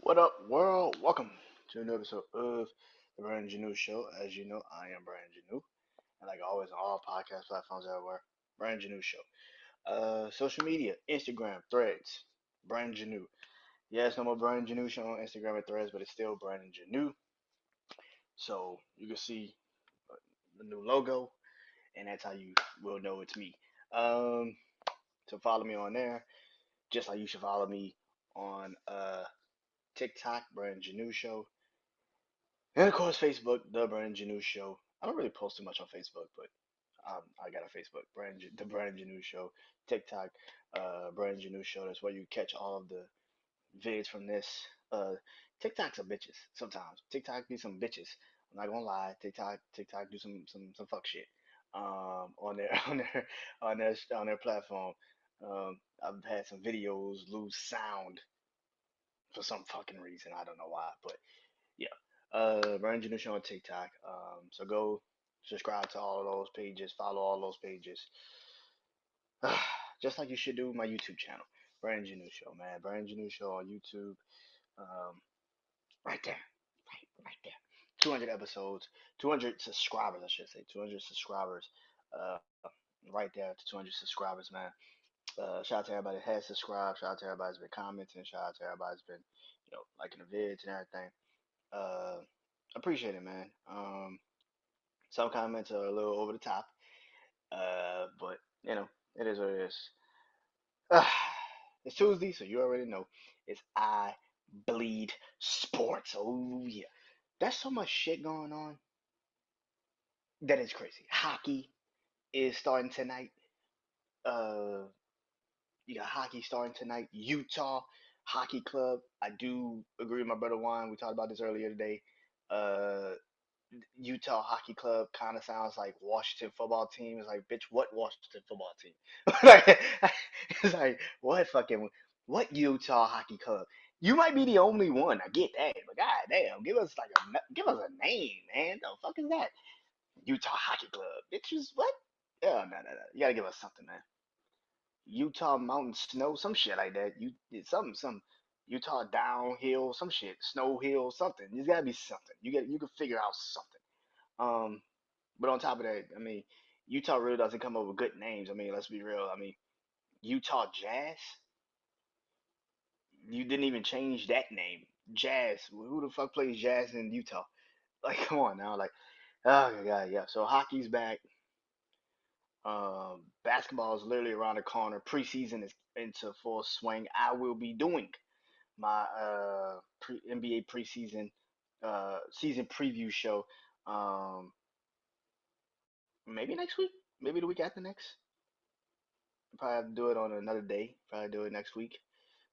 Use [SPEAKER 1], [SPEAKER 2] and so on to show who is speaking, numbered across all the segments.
[SPEAKER 1] What up, world? Welcome to a new episode of the Brandon Janeau Show. As you know, I am Brandon Janeau, and like always on all podcast platforms everywhere, Brandon Janeau Show. Social media, Instagram, Threads, Brandon Janeau. Yes, no more Brandon Janeau Show on Instagram and Threads, but it's still Brandon Janeau. So you can see the new logo, and that's how you will know it's me. Um, so follow me on there, just like you should follow me on TikTok, Brandon Janeau Show. And of course, Facebook, The Brandon Janeau Show. I don't really post too much on Facebook, but I got a Facebook, The Brandon Janeau Show. TikTok, Brandon Janeau Show. That's where you catch all of the vids from this. Uh, TikToks are bitches sometimes. TikTok be some bitches. I'm not gonna lie. TikTok do some fuck shit. On their on their platform. I've had some videos lose sound for some fucking reason. I don't know why, but yeah. Brandon Janeau Show on TikTok. So go subscribe to all of those pages, follow all those pages. Just like you should do my YouTube channel, Brandon Janeau Show, man. Brandon Janeau Show on YouTube. Um, right there, right there. 200 episodes, 200 subscribers, I should say, 200 subscribers. Uh, right there to 200 subscribers, man. Shout out to everybody that has subscribed. Shout out to everybody that's been commenting. Shout out to everybody that's been, liking the vids and everything. Uh, Appreciate it, man. Some comments are a little over the top, but it is what it is. It's Tuesday, so you already know it's I Bleed Sports. Oh yeah, there's so much shit going on that is crazy. Hockey is starting tonight. Uh, you got hockey starting tonight. Utah Hockey Club. I do agree with my brother Juan. We talked about this earlier today. Uh, Utah Hockey Club kind of sounds like Washington football team. It's like, bitch, what Washington football team? Like, it's like, what Utah Hockey Club? You might be the only one. I get that, but god damn, give us a name, man. The fuck is that? Utah Hockey Club, bitches. What? Yeah, no. You gotta give us something, man. Utah Mountain Snow, some shit like that. You some Utah downhill, some shit, snow hill, something. There's gotta be something. You can figure out something. Um, but on top of that, I mean, Utah really doesn't come up with good names. I mean, let's be real. I mean, Utah Jazz. You didn't even change that name. Jazz. Who the fuck plays jazz in Utah? Like, come on now. Like, oh my god, yeah. So hockey's back. Basketball is literally around the corner. Preseason is into full swing. I will be doing my NBA preseason season preview show. Um, Maybe next week. Maybe the week after next. Probably have to do it on another day. Probably do it next week.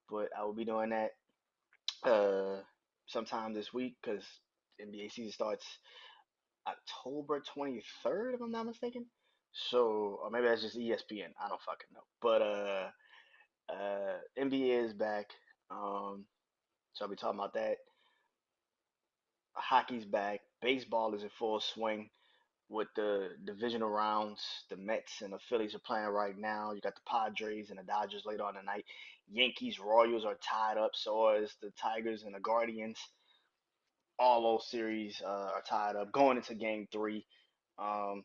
[SPEAKER 1] But I will be doing that uh sometime this week because NBA season starts October 23rd, if I'm not mistaken. So, or maybe that's just ESPN. I don't fucking know. But NBA is back. So I'll be talking about that. Hockey's back. Baseball is in full swing with the divisional rounds. The Mets and the Phillies are playing right now. You got the Padres and the Dodgers later on tonight. Yankees, Royals are tied up. So is the Tigers and the Guardians. All those series are tied up going into Game Three. Um,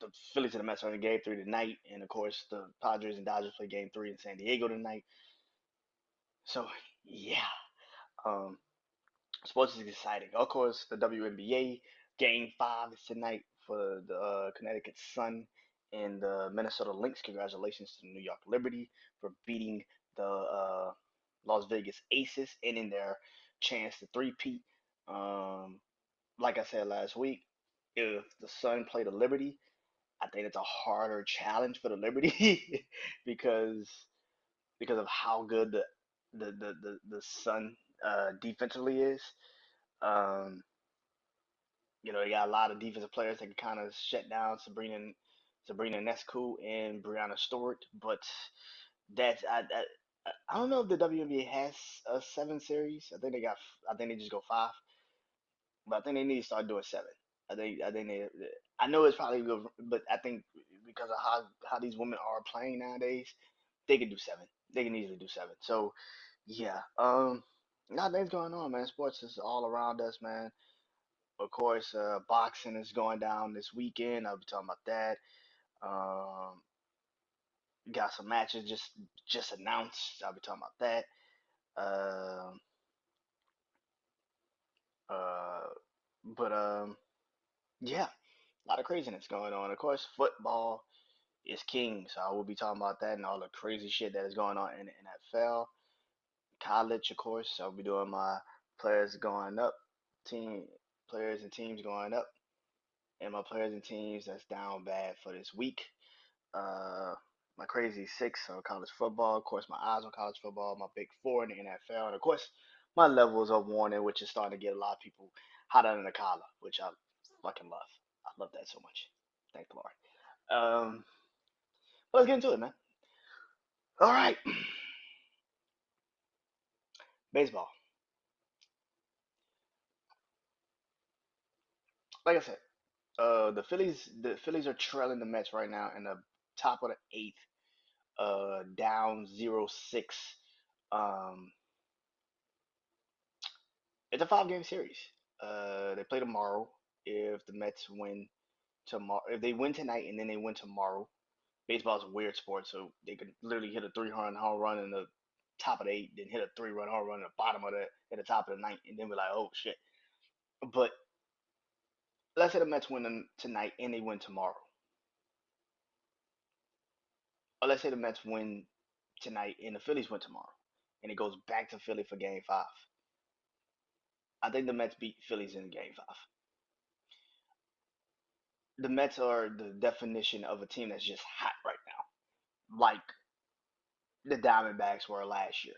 [SPEAKER 1] the Phillies and the Mets are in Game Three tonight, and of course the Padres and Dodgers play Game Three in San Diego tonight. So yeah, um, sports is exciting. Of course, the WNBA Game Five is tonight for the Connecticut Sun and the Minnesota Lynx. Congratulations to the New York Liberty for beating the Las Vegas Aces and in their chance to three-peat. Um, like I said last week, if the Sun play the Liberty, I think it's a harder challenge for the Liberty because of how good the Sun defensively is. Um, they got a lot of defensive players that can kind of shut down Sabrina Nescu and Brianna Stewart, but that's I don't know if the WNBA has a seven series. I think they just go five, but I think they need to start doing seven. I think I know it's probably good, but I think because of how these women are playing nowadays, they can do seven. They can easily do seven. So yeah. Nothing's going on, man. Sports is all around us, man. Of course, boxing is going down this weekend. I'll be talking about that. Um, got some matches just announced. I'll be talking about that. Um, uh, but yeah, a lot of craziness going on. Of course, football is king, so I will be talking about that and all the crazy shit that is going on in the NFL. College, of course, I'll be doing my players going up, team players and teams going up, and my players and teams that's down bad for this week. Uh, my crazy six on college football. Of course, my eyes on college football. My big four in the NFL, and of course, my levels of warning, which is starting to get a lot of people hot under the collar, which I fucking love. I love that so much. Thank the Lord. Um, let's get into it, man. All right, baseball. Like I said, the Phillies are trailing the Mets right now in the top of the eighth, down 0-6. Um, it's a 5 game series. They play tomorrow. If the Mets win tomorrow, if they win tonight and then they win tomorrow, baseball is a weird sport, so they could literally hit a 300 home run in the top of the eighth, then hit a 3 run home run in the bottom of the at the top of the ninth, and then we're like, oh shit. But let's say the Mets win tonight and they win tomorrow, or let's say the Mets win tonight and the Phillies win tomorrow, and it goes back to Philly for Game Five. I think the Mets beat Phillies in Game Five. The Mets are the definition of a team that's just hot right now, like the Diamondbacks were last year,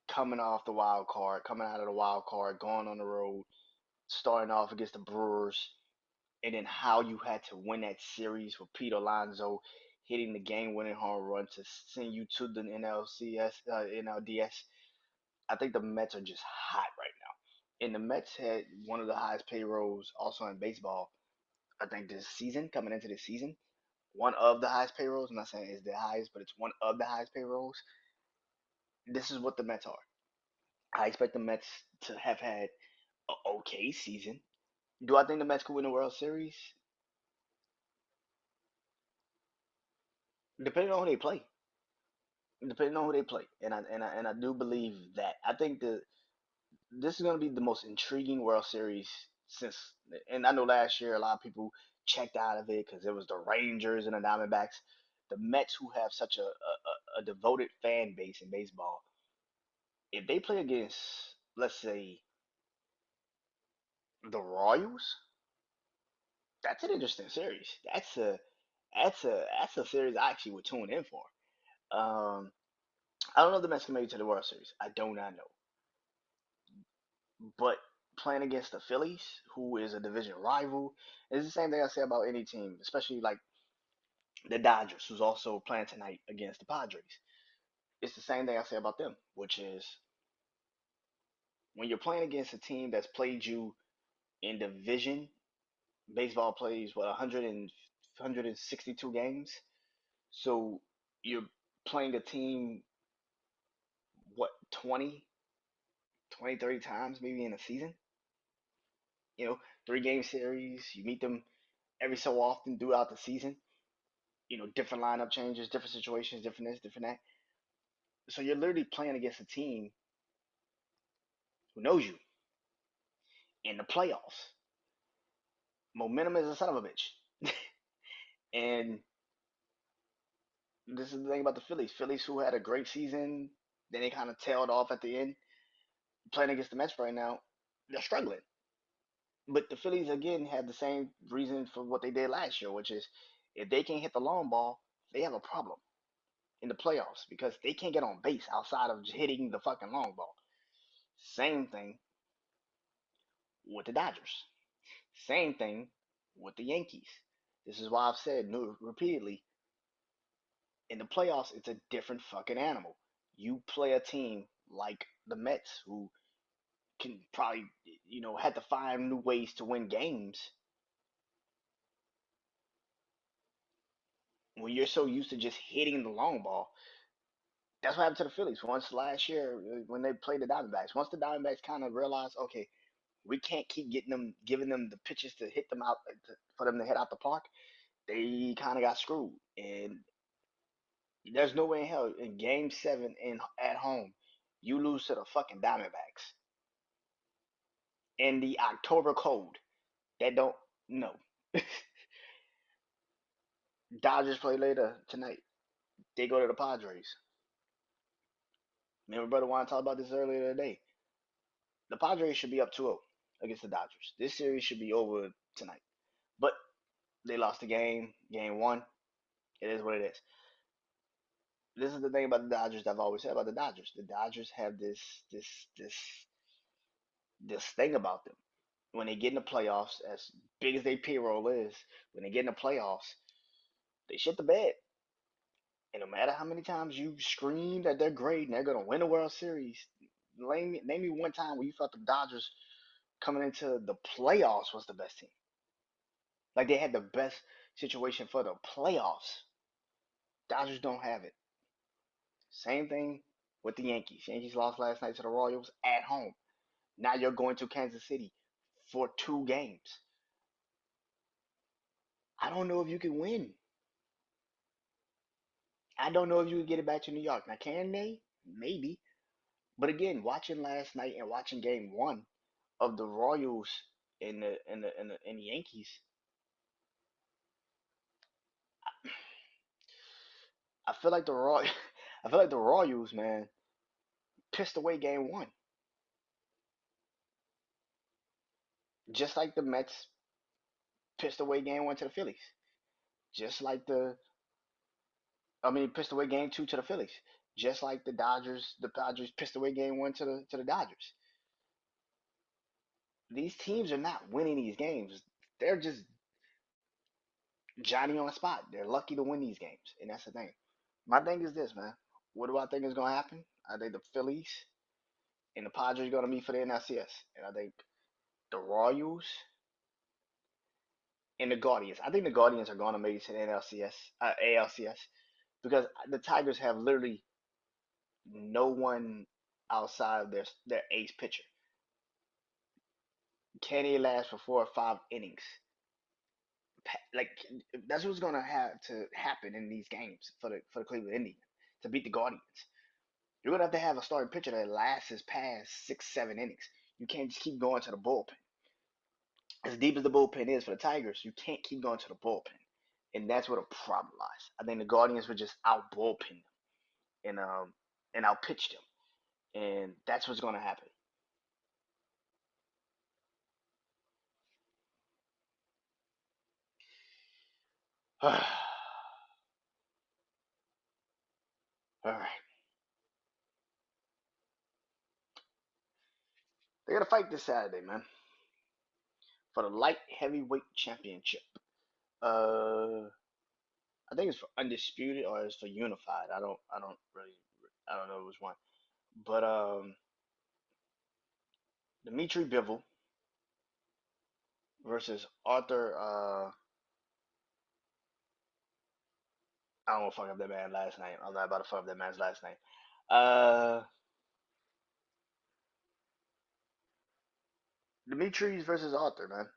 [SPEAKER 1] coming off the wild card, coming out of the wild card, going on the road, starting off against the Brewers, and then how you had to win that series with Pete Alonso hitting the game-winning home run to send you to the NLDS. I think the Mets are just hot right now, and the Mets had one of the highest payrolls also in baseball. I think this season, coming into this season, one of the highest payrolls. I'm not saying it's the highest, but it's one of the highest payrolls. This is what the Mets are. I expect the Mets to have had an okay season. Do I think the Mets could win the World Series? Depending on who they play. Depending on who they play, and I do believe that. I think this is going to be the most intriguing World Series since. And I know last year a lot of people checked out of it because it was the Rangers and the Diamondbacks. The Mets, who have such a devoted fan base in baseball, if they play against, let's say, the Royals, that's an interesting series. That's a series I actually would tune in for. Um, I don't know if the Mets can make it to the World Series. I do not know, but playing against the Phillies, who is a division rival, is the same thing I say about any team, especially like the Dodgers, who's also playing tonight against the Padres. It's the same thing I say about them, which is when you're playing against a team that's played you in division. Baseball plays what 162 games, so you're playing a team what 20, 30 times maybe in a season. You know, 3 game series. You meet them every so often throughout the season. Different lineup changes, different situations, different this, different that. So you're literally playing against a team who knows you in the playoffs. Momentum is a son of a bitch. And this is the thing about the Phillies. Phillies, who had a great season, then they kind of tailed off at the end. Playing against the Mets right now, they're struggling. But the Phillies again have the same reason for what they did last year, which is if they can't hit the long ball, they have a problem in the playoffs because they can't get on base outside of hitting the fucking long ball. Same thing with the Dodgers. Same thing with the Yankees. This is why I've said repeatedly in the playoffs, it's a different fucking animal. You play a team like the Mets, who can probably, had to find new ways to win games when you're so used to just hitting the long ball. That's what happened to the Phillies once last year when they played the Diamondbacks. Once the Diamondbacks kind of realized, okay, we can't keep giving them the pitches to hit them out for them to hit out the park. They kind of got screwed, and there's no way in hell in Game 7 in at home you lose to the fucking Diamondbacks in the October cold. That don't no. Dodgers play later tonight. They go to the Padres. Me and my brother wanted to talk about this earlier today. The Padres should be up 2-0 against the Dodgers. This series should be over tonight. But they lost the game one. It is what it is. This is the thing about the Dodgers that I've always said about the Dodgers. The Dodgers have this this this thing about them. When they get in the playoffs, as big as their payroll is, when they get in the playoffs, they shit the bed. And no matter how many times you scream that they're great and they're gonna win the World Series, name me one time where you felt the Dodgers coming into the playoffs was the best team. Like they had the best situation for the playoffs. Dodgers don't have it. Same thing with the Yankees. Yankees lost last night to the Royals at home. Now you're going to Kansas City for 2 games. I don't know if you can win. I don't know if you can get it back to New York. Now can they? Maybe. But again, watching last night and watching game one of the Royals in the Yankees, I feel like the Roy I feel like the Royals, man, pissed away game one. Just like the Mets pissed away game one to the Phillies. Just like pissed away game two to the Phillies. Just like the Dodgers pissed away game one to the Dodgers. These teams are not winning these games. They're just Johnny on the spot. They're lucky to win these games, and that's the thing. My thing is this, man. What do I think is gonna happen? I think the Phillies and the Padres are gonna meet for the NLCS, and I think the Royals and the Guardians. I think the Guardians are gonna make it to the ALCS, because the Tigers have literally no one outside of their ace pitcher. Can he last for 4 or 5 innings? Like that's what's gonna have to happen in these games for the Cleveland Indians to beat the Guardians. You're gonna have to have a starting pitcher that lasts past 6, 7 innings. You can't just keep going to the bullpen. As deep as the bullpen is for the Tigers, you can't keep going to the bullpen, and that's where the problem lies. I think the Guardians would just out bullpen them and out pitch them, and that's what's gonna happen. All right, they got to fight this Saturday, man, for the light heavyweight championship. Uh, I think it's for undisputed or it's for unified. I don't know which one. But Dimitri Bivol versus Arthur. I don't want to fuck up that man's last name. I'm not about to fuck up that man's last name. Uh, Dimitri's versus Arthur, man,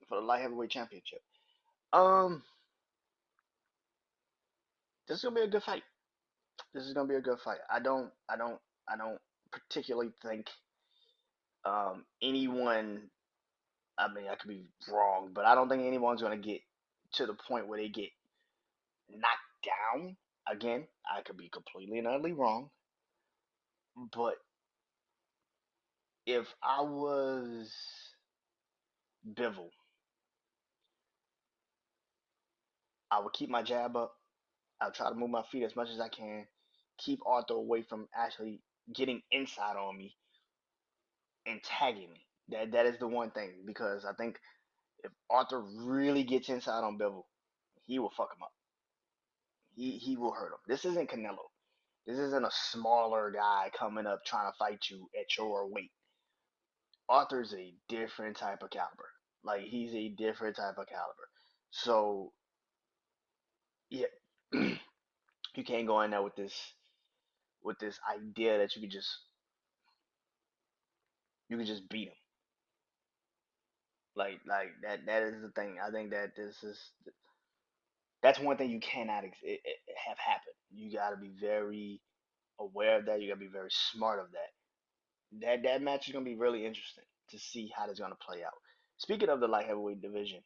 [SPEAKER 1] for the light heavyweight championship. Um, this is gonna be a good fight. This is gonna be a good fight. I don't particularly think anyone. I mean, I could be wrong, but I don't think anyone's gonna get to the point where they get knocked down. Again, I could be completely and utterly wrong, but if I was Bivol, I would keep my jab up. I'll try to move my feet as much as I can, keep Arthur away from actually getting inside on me and tagging me. That is the one thing, because I think if Arthur really gets inside on Bevel, he will fuck him up. He will hurt him. This isn't Canelo. This isn't a smaller guy coming up trying to fight you at your weight. Arthur's a different type of caliber. Like he's a different type of caliber. So yeah, you can't go in there with with this idea that you could just beat him. Like that is the thing. I think that that's one thing you cannot have happen. You got to be very aware of that. You got to be very smart of that. That match is gonna be really interesting to see how that's gonna play out. Speaking of the light heavyweight division,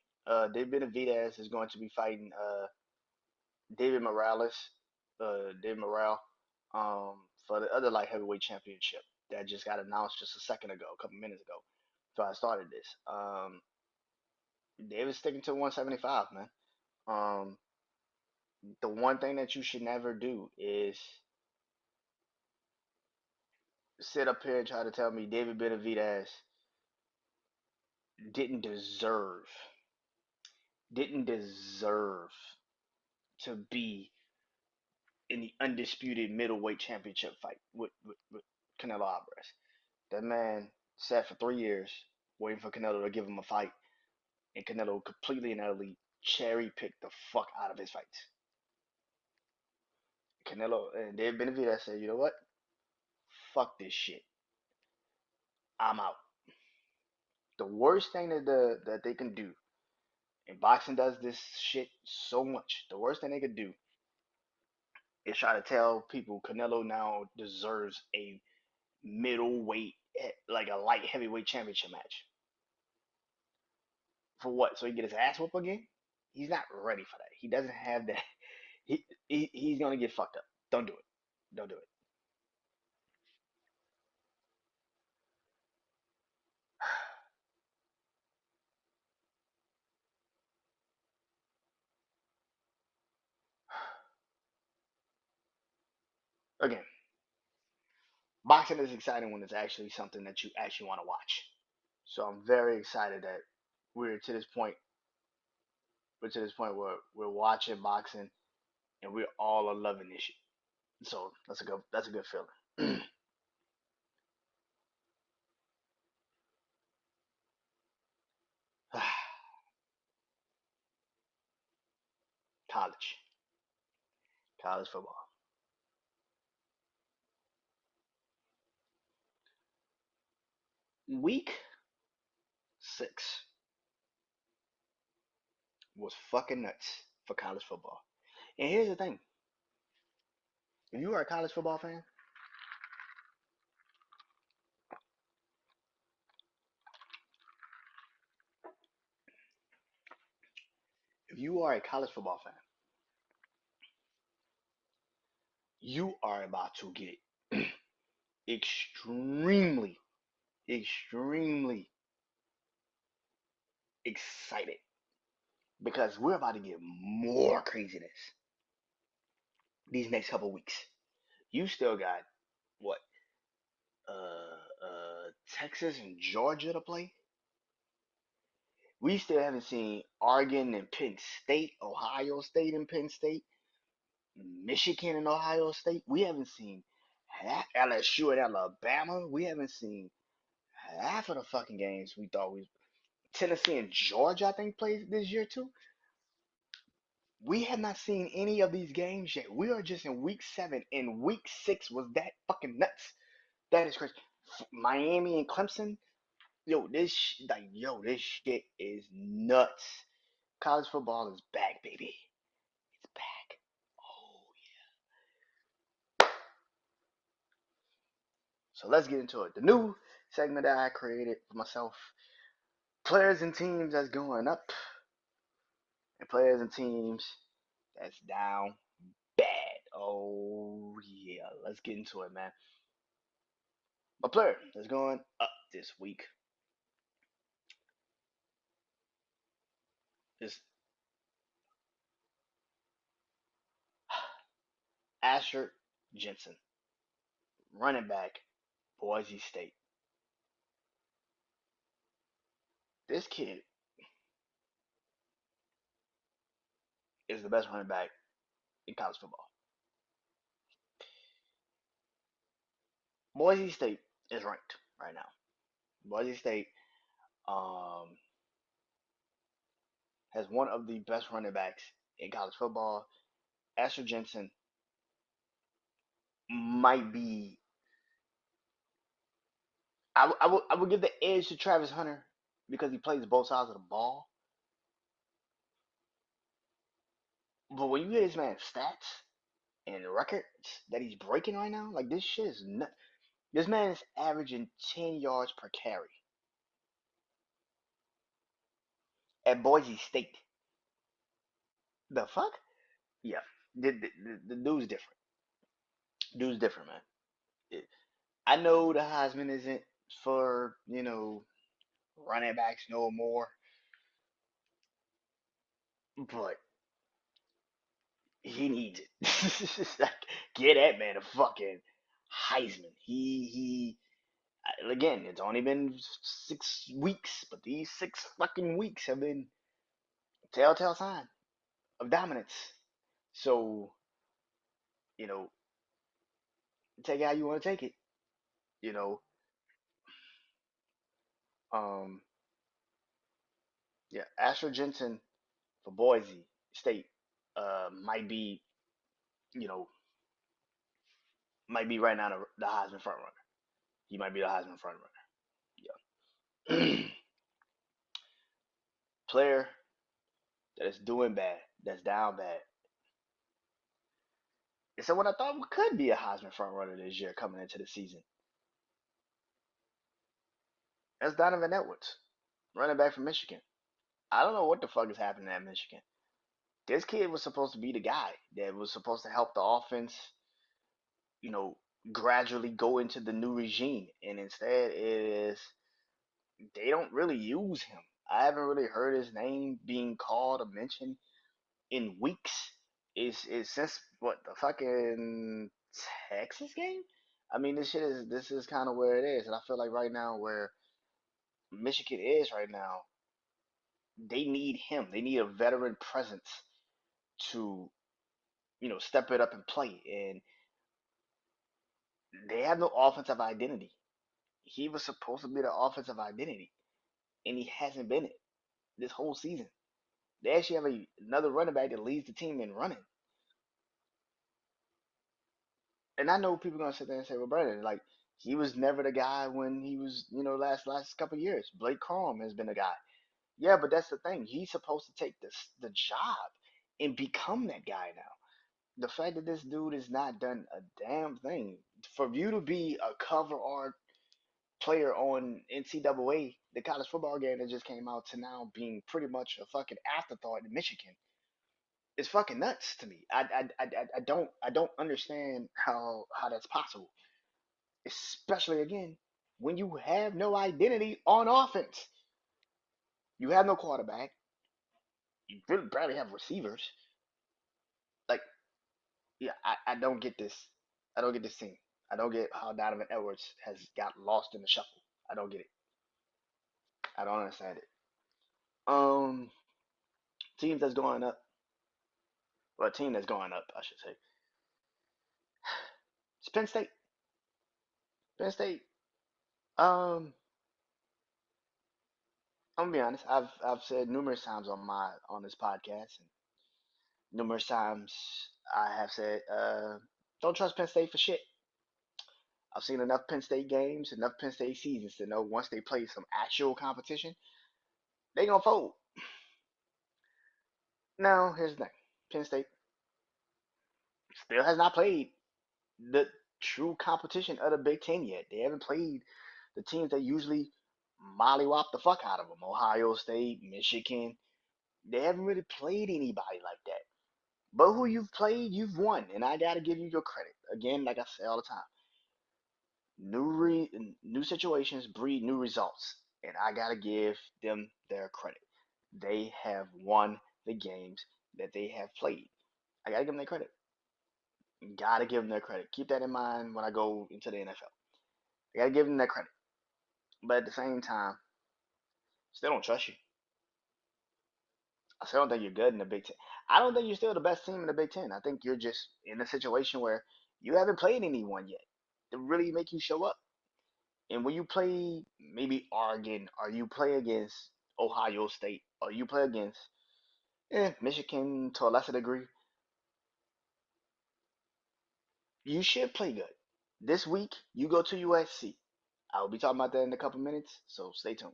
[SPEAKER 1] David Benavidez is going to be fighting David Morales, David Morale, for the other light heavyweight championship that just got announced just a second ago, a couple minutes ago. So I started this. David's sticking to 175, man. Um, the one thing that you should never do is sit up here and try to tell me David Benavidez didn't deserve didn't deserve to be in the undisputed middleweight championship fight with Canelo Alvarez. That man sat for 3 years waiting for Canelo to give him a fight, and Canelo completely and utterly cherry picked the fuck out of his fights. Canelo and Dave Benavidez said, "You know what? Fuck this shit. I'm out." The worst thing that they can do, and boxing does this shit so much. The worst thing they could do is try to tell people Canelo now deserves a middleweight, like a light heavyweight championship match. For what? So he get his ass whooped again? He's not ready for that. He doesn't have that. He's gonna get fucked up. Don't do it. Don't do it. Again, boxing is exciting when it's actually something that you actually want to watch. So I'm very excited that we're to this point. We're to this point where we're watching boxing and we're all loving this shit. So that's a good feeling. College, college football. Week 6 was fucking nuts for college football. And here's the thing: if you are a college football fan, if you are a college football fan, you are about to get extremely, extremely excited because we're about to get more craziness these next couple weeks. You still got what? Texas and Georgia to play. We still haven't seen Oregon and Penn State, Ohio State and Penn State, Michigan and Ohio State. We haven't seen LSU and Alabama. We haven't seen half of the fucking games we thought we. Tennessee and Georgia, I think, plays this year too. We have not seen any of these games yet. We are just in week 7, and week 6 was that fucking nuts. That is crazy. Miami and Clemson, this shit is nuts. College football is back, baby. It's back. Oh yeah. So let's get into it. The new segment that I created for myself: players and teams that's going up, and players and teams that's down bad. Oh yeah, let's get into it, man. My player that's going up this week is Asher Jensen, running back, Boise State. This kid is the best running back in college football. Boise State is ranked right now. Boise State um, has one of the best running backs in college football. Asher Jensen might be. I would give the edge to Travis Hunter because he plays both sides of the ball. But when you get this man's stats and records that he's breaking right now, like this shit is nut. This man is averaging 10 yards per carry at Boise State. The fuck? Yeah, the dude's different. Dude's different, man. It, I know the Heisman isn't for running backs no more, but he needs it. Like, get that man a fucking Heisman. He again, it's only been 6 weeks, but these 6 fucking weeks have been telltale sign of dominance. So, you know, take it how you want to take it. You know, um, yeah, Asher Jensen for Boise State you know, might be right now the Heisman front runner. He might be the Heisman front runner. Yeah. Player that is doing bad, that's down bad. And so what I thought could be a Heisman front runner this year coming into the season. That's Donovan Edwards, running back from Michigan. I don't know what the fuck is happening at Michigan. This kid was supposed to be the guy that was supposed to help the offense, you know, gradually go into the new regime. And instead, it is they don't really use him. I haven't really heard his name being called or mentioned in weeks. Is since what the fucking Texas game? I mean, this is kind of where it is, and I feel like right now where Michigan is right now, they need him. They need a veteran presence to step it up and play, and they have no offensive identity. He was supposed to be the offensive identity, and he hasn't been it this whole season. They actually have another running back that leads the team in running. And I know people are gonna sit there and say, "Well, Brandon, like he was never the guy when he was, last couple of years. Blake Corum has been the guy." Yeah, but that's the thing. He's supposed to take the job and become that guy now. The fact that this dude has not done a damn thing for you to be a cover art player on NCAA, the college football game that just came out, to now being pretty much a fucking afterthought in Michigan is fucking nuts to me. I don't understand how that's possible, especially again when you have no identity on offense. You have no quarterback. You really barely have receivers. Like, yeah, I don't get this. I don't get this team. I don't get how Donovan Edwards has got lost in the shuffle. I don't get it. I don't understand it. Um, teams that's going up. Well, a team that's going up, I should say. It's Penn State. Penn State. Um, I'm gonna be honest. I've said numerous times on this podcast, and numerous times I have said, don't trust Penn State for shit. I've seen enough Penn State games, enough Penn State seasons to know once they play some actual competition, they gonna fold. Now, here's the thing: Penn State still has not played the true competition of the Big Ten yet. They haven't played the teams that usually mollywop the fuck out of them. Ohio State, Michigan. They haven't really played anybody like that. But who you've played, you've won, and I gotta give you your credit. Again, like I say all the time, new situations breed new results, and I gotta give them their credit. They have won the games that they have played. I gotta give them their credit. Gotta give them their credit. Keep that in mind when I go into the NFL. I gotta give them their credit. But at the same time, still don't trust you. I still don't think you're good in the Big Ten. I don't think you're still the best team in the Big Ten. I think you're just in a situation where you haven't played anyone yet to really make you show up. And when you play maybe Oregon, or you play against Ohio State, or you play against Michigan to a lesser degree, you should play good. This week, you go to USC. I will be talking about that in a couple minutes, so stay tuned.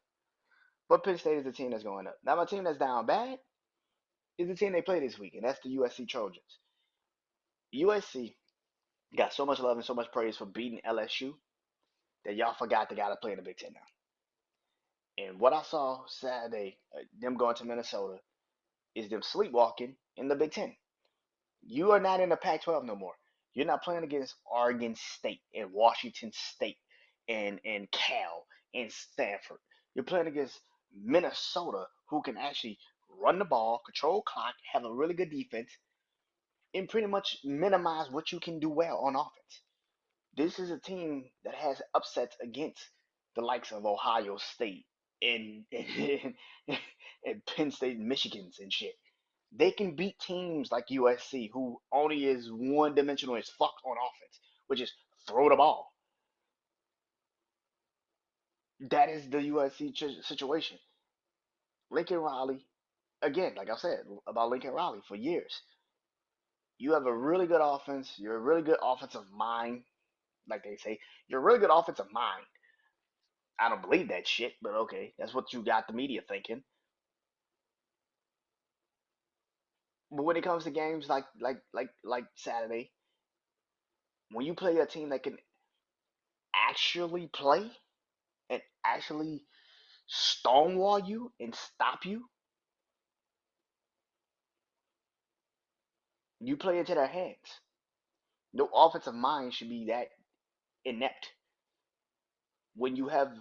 [SPEAKER 1] But Penn State is the team that's going up. Now, my team that's down bad is the team they play this week, and that's the USC Trojans. USC got so much love and so much praise for beating LSU that y'all forgot they got to play in the Big Ten now. And what I saw Saturday, them going to Minnesota, is them sleepwalking in the Big Ten. You are not in the Pac-12 no more. You're not playing against Oregon State and Washington State and Cal and Stanford. You're playing against Minnesota, who can actually run the ball, control clock, have a really good defense, and pretty much minimize what you can do well on offense. This is a team that has upsets against the likes of Ohio State and, and Penn State, and Michigans and shit. They can beat teams like USC, who only is one dimensional as fuck on offense, which is throw the ball. That is the USC situation. Lincoln Riley, again, like I said about Lincoln Riley for years, you have a really good offense. You're a really good offensive mind, like they say. You're a really good offensive mind. I don't believe that shit, but okay, that's what you got the media thinking. But when it comes to games like Saturday, when you play a team that can actually play and actually stonewall you and stop you, you play into their hands. No offensive mind should be that inept when you have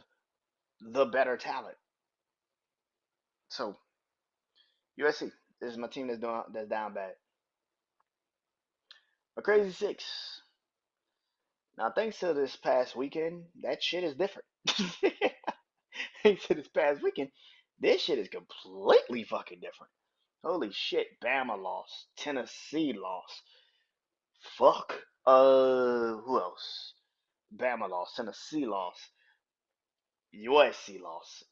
[SPEAKER 1] the better talent. So USC, this is my team that's down bad. A crazy six. Now thanks to this past weekend, that shit is different. Thanks to this past weekend, this shit is completely fucking different. Holy shit, Bama lost. Tennessee lost. Fuck. Who else? Bama lost. Tennessee lost. USC lost.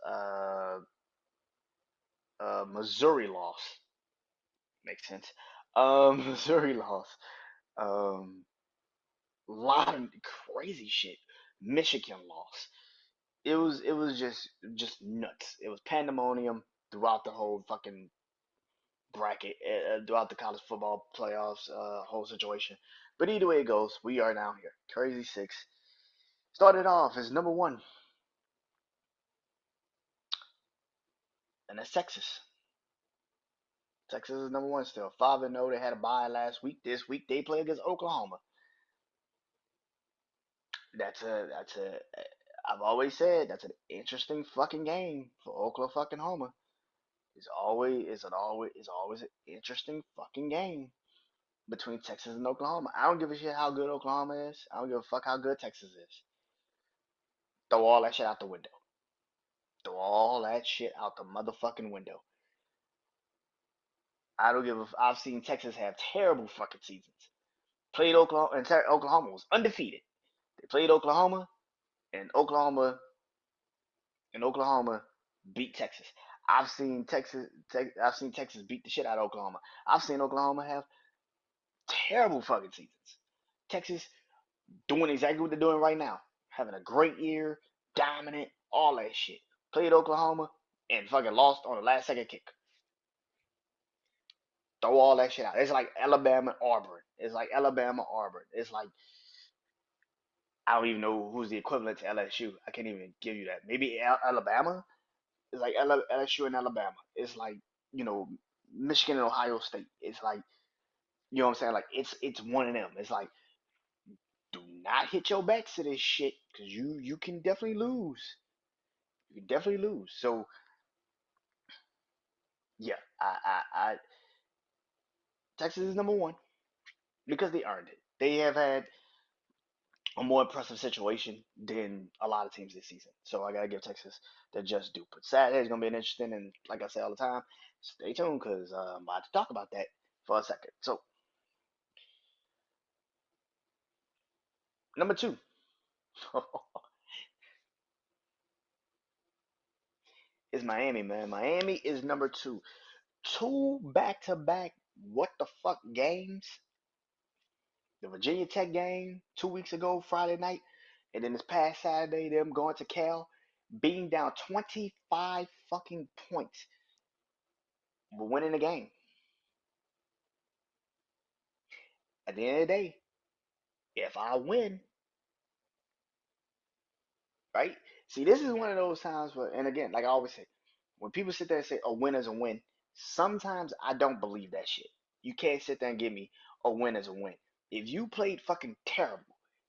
[SPEAKER 1] Missouri lost. Makes sense. Missouri lost. Um, lot of crazy shit. Michigan lost. It was just nuts. It was pandemonium throughout the whole fucking bracket, throughout the college football playoffs, whole situation. But either way it goes, we are now here. Crazy six started off as number one, and that's Texas. Texas is number one still. 5-0. They had a bye last week. This week they play against Oklahoma. That's a. I've always said that's an interesting fucking game for Oklahoma. It's always an interesting fucking game between Texas and Oklahoma. I don't give a shit how good Oklahoma is. I don't give a fuck how good Texas is. Throw all that shit out the window. Throw all that shit out the motherfucking window. I don't give a. I've seen Texas have terrible fucking seasons. Played Oklahoma, and Oklahoma was undefeated. They played Oklahoma, and Oklahoma beat Texas. I've seen Texas beat the shit out of Oklahoma. I've seen Oklahoma have terrible fucking seasons. Texas doing exactly what they're doing right now, having a great year, dominant, all that shit. Played Oklahoma and fucking lost on the last second kick. Throw all that shit out. It's like Alabama Auburn. It's like Alabama Auburn. It's like I don't even know who's the equivalent to LSU. I can't even give you that. Maybe Alabama. It's like LSU and Alabama. It's like Michigan and Ohio State. It's like what I'm saying. Like it's one of them. It's like do not hit your backs to this shit because you can definitely lose. You can definitely lose. So yeah, I Texas is number one because they earned it. They have had a more impressive situation than a lot of teams this season. So I gotta give Texas their just due. But Saturday is gonna be an interesting, and like I say all the time, stay tuned because I'm about to talk about that for a second. So number two is Miami, man. Miami is number two. Two back to back what the fuck games The Virginia Tech game 2 weeks ago, Friday night, and then this past Saturday, them going to Cal, being down 25 fucking points, but winning the game. At the end of the day, if I win, right? See, this is one of those times where, and again, like I always say, when people sit there and say a win is a win, sometimes I don't believe that shit. You can't sit there and give me a win is a win. If you played fucking terrible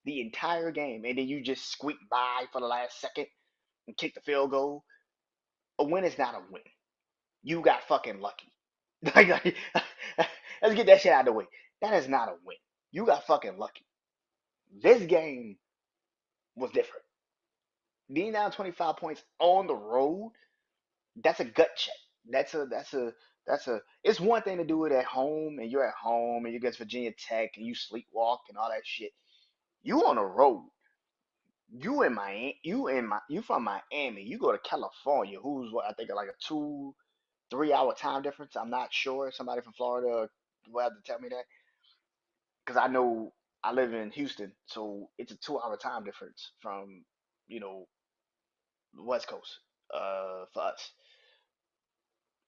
[SPEAKER 1] the entire game and then you just squeaked by for the last second and kicked the field goal, a win is not a win. You got fucking lucky. like, let's get that shit out of the way. That is not a win. You got fucking lucky. This game was different. Being down 25 points on the road, that's a gut check. That's a it's one thing to do it at home and you're at home and you against Virginia Tech and you sleepwalk and all that shit. You on the road. You from Miami. You go to California, who's what I think like a 2 3 hour time difference. I'm not sure. Somebody from Florida will have to tell me that. Because I know I live in Houston, so it's a 2 hour time difference from, you know, the West Coast, for us.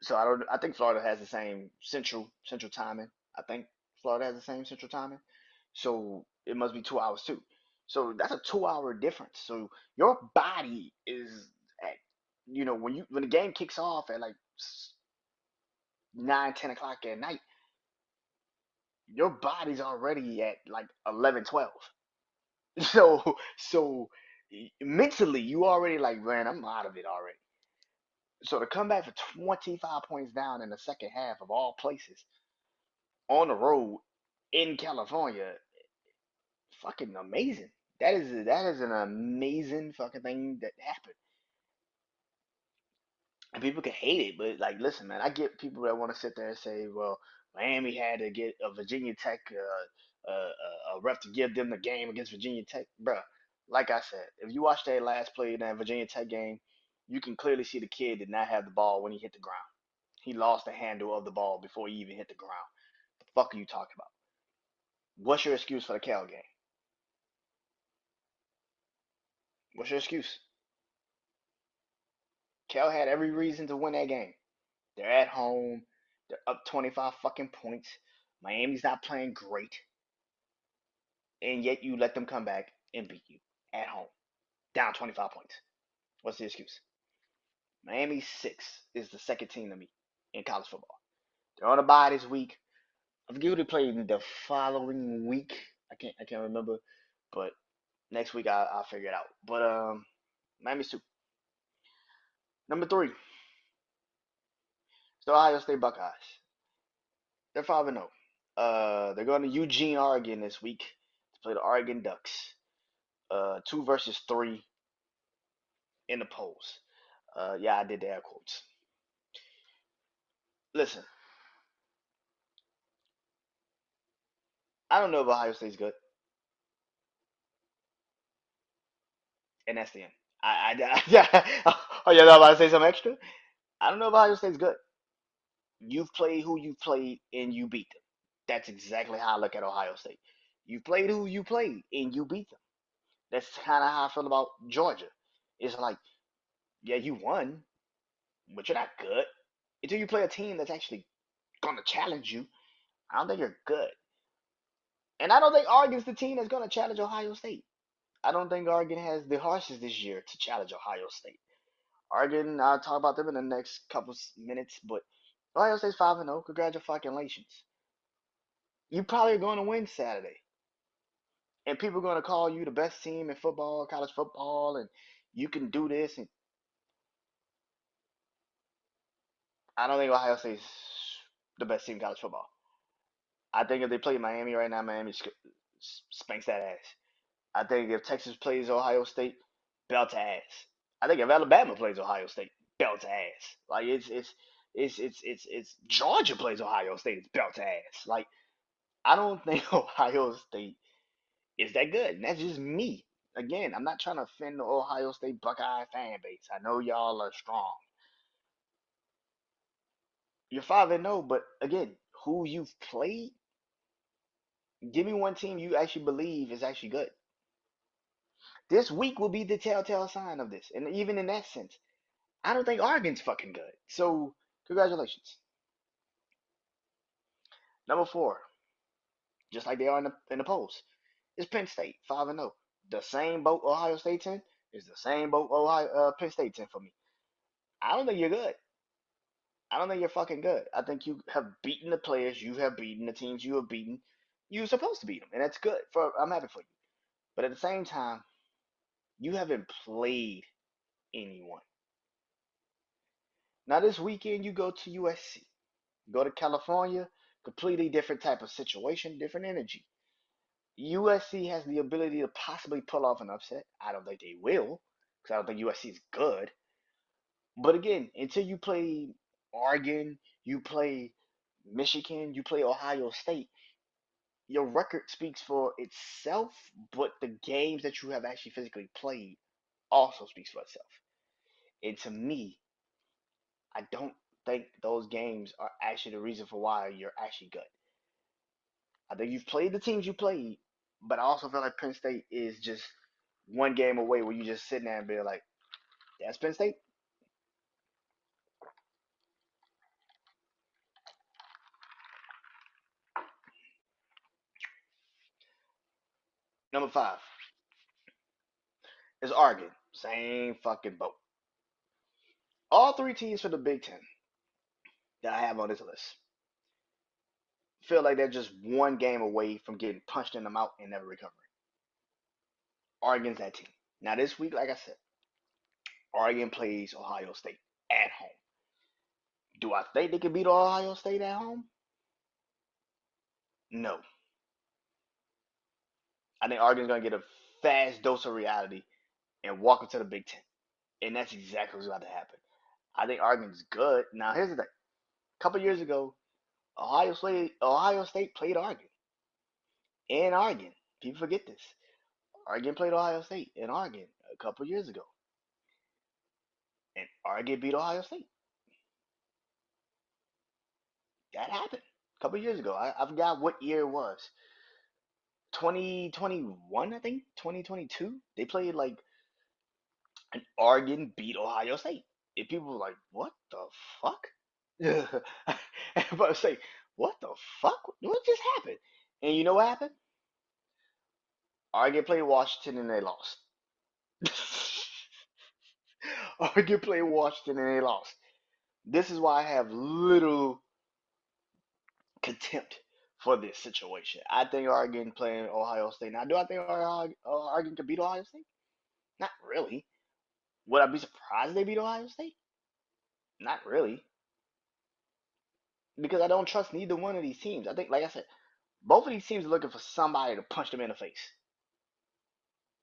[SPEAKER 1] So I think Florida has the same central timing. I think Florida has the same central timing. So it must be 2 hours too. So that's a 2 hour difference. So your body is at, when the game kicks off at like 9, 10 o'clock at night, your body's already at like 11, 12. So mentally you already like, man, I'm out of it already. So to come back for 25 points down in the second half of all places on the road in California, fucking amazing. That is an amazing fucking thing that happened. And people can hate it, but like, listen, man, I get people that want to sit there and say, well, Miami had to get a Virginia Tech a ref to give them the game against Virginia Tech, bruh. Like I said, if you watch that last play in that Virginia Tech game, you can clearly see the kid did not have the ball when he hit the ground. He lost the handle of the ball before he even hit the ground. The fuck are you talking about? What's your excuse for the Cal game? What's your excuse? Cal had every reason to win that game. They're at home. They're up 25 fucking points. Miami's not playing great. And yet you let them come back and beat you at home. Down 25 points. What's the excuse? Miami 6 is the second team to me in college football. They're on a bye this week. I forget who they played the following week. I can't remember. But next week I'll figure it out. But Miami's 2. Number 3, it's the Ohio State Buckeyes. They're 5-0. They're going to Eugene, Oregon this week to play the Oregon Ducks. 2 versus 3 in the polls. Yeah, I did the air quotes. Listen, I don't know if Ohio State's good, and that's the end. Yeah. Oh, you're not about to say something extra? I don't know if Ohio State's good. You've played who you played, and you beat them. That's exactly how I look at Ohio State. You played who you played, and you beat them. That's kind of how I feel about Georgia. It's like, yeah, you won, but you're not good until you play a team that's actually going to challenge you. I don't think you're good. And I don't think Oregon's the team that's going to challenge Ohio State. I don't think Oregon has the horses this year to challenge Ohio State. Oregon, I'll talk about them in the next couple minutes, but Ohio State's 5-0. Congratulations. You probably are going to win Saturday. And people are going to call you the best team in football, college football, and you can do this. And I don't think Ohio State's the best team in college football. I think if they play Miami right now, Miami spanks that ass. I think if Texas plays Ohio State, belt to ass. I think if Alabama plays Ohio State, belt to ass. Like it's Georgia plays Ohio State, it's belt to ass. Like I don't think Ohio State is that good. And that's just me. Again, I'm not trying to offend the Ohio State Buckeye fan base. I know y'all are strong. You're 5-0, but again, who you've played, Give me one team you actually believe is actually good. This week will be the telltale sign of this. And even in that sense, I don't think Oregon's fucking good. So, congratulations. Number four, just like they are in the polls, is Penn State, 5-0. The same boat Ohio State's in is the same boat Penn State's in for me. I don't think you're good. I don't think you're fucking good. I think you have beaten the players you have beaten, the teams you have beaten. You're supposed to beat them, and that's good. I'm happy for you. But at the same time, you haven't played anyone. Now this weekend you go to USC, go to California, completely different type of situation, different energy. USC has the ability to possibly pull off an upset. I don't think they will, because I don't think USC is good. But again, until you play Oregon, you play Michigan, you play Ohio State, your record speaks for itself, but the games that you have actually physically played also speaks for itself. And to me, I don't think those games are actually the reason for why you're actually good. I think you've played the teams you played, but I also feel like Penn State is just one game away where you just sitting there and be like, that's Penn State. Number five is Oregon. Same fucking boat. All three teams for the Big Ten that I have on this list feel like they're just one game away from getting punched in the mouth and never recovering. Oregon's that team. Now this week, like I said, Oregon plays Ohio State at home. Do I think they can beat Ohio State at home? No. I think Oregon's gonna get a fast dose of reality and walk into the Big Ten, and that's exactly what's about to happen. I think Oregon's good. Now here's the thing: a couple years ago, Ohio State played Oregon in Oregon. People forget this. Oregon played Ohio State in Oregon a couple years ago, and Oregon beat Ohio State. That happened a couple years ago. I forgot what year it was. 2021, I think. 2022. They played like an Oregon beat Ohio State. And people were like, "What the fuck?" Everybody was like, "What the fuck? What just happened?" And you know what happened? Oregon played Washington and they lost. Oregon played Washington and they lost. This is why I have little contempt for this situation. I think Oregon playing Ohio State. Now, do I think Oregon could beat Ohio State? Not really. Would I be surprised if they beat Ohio State? Not really. Because I don't trust neither one of these teams. I think, like I said, both of these teams are looking for somebody to punch them in the face.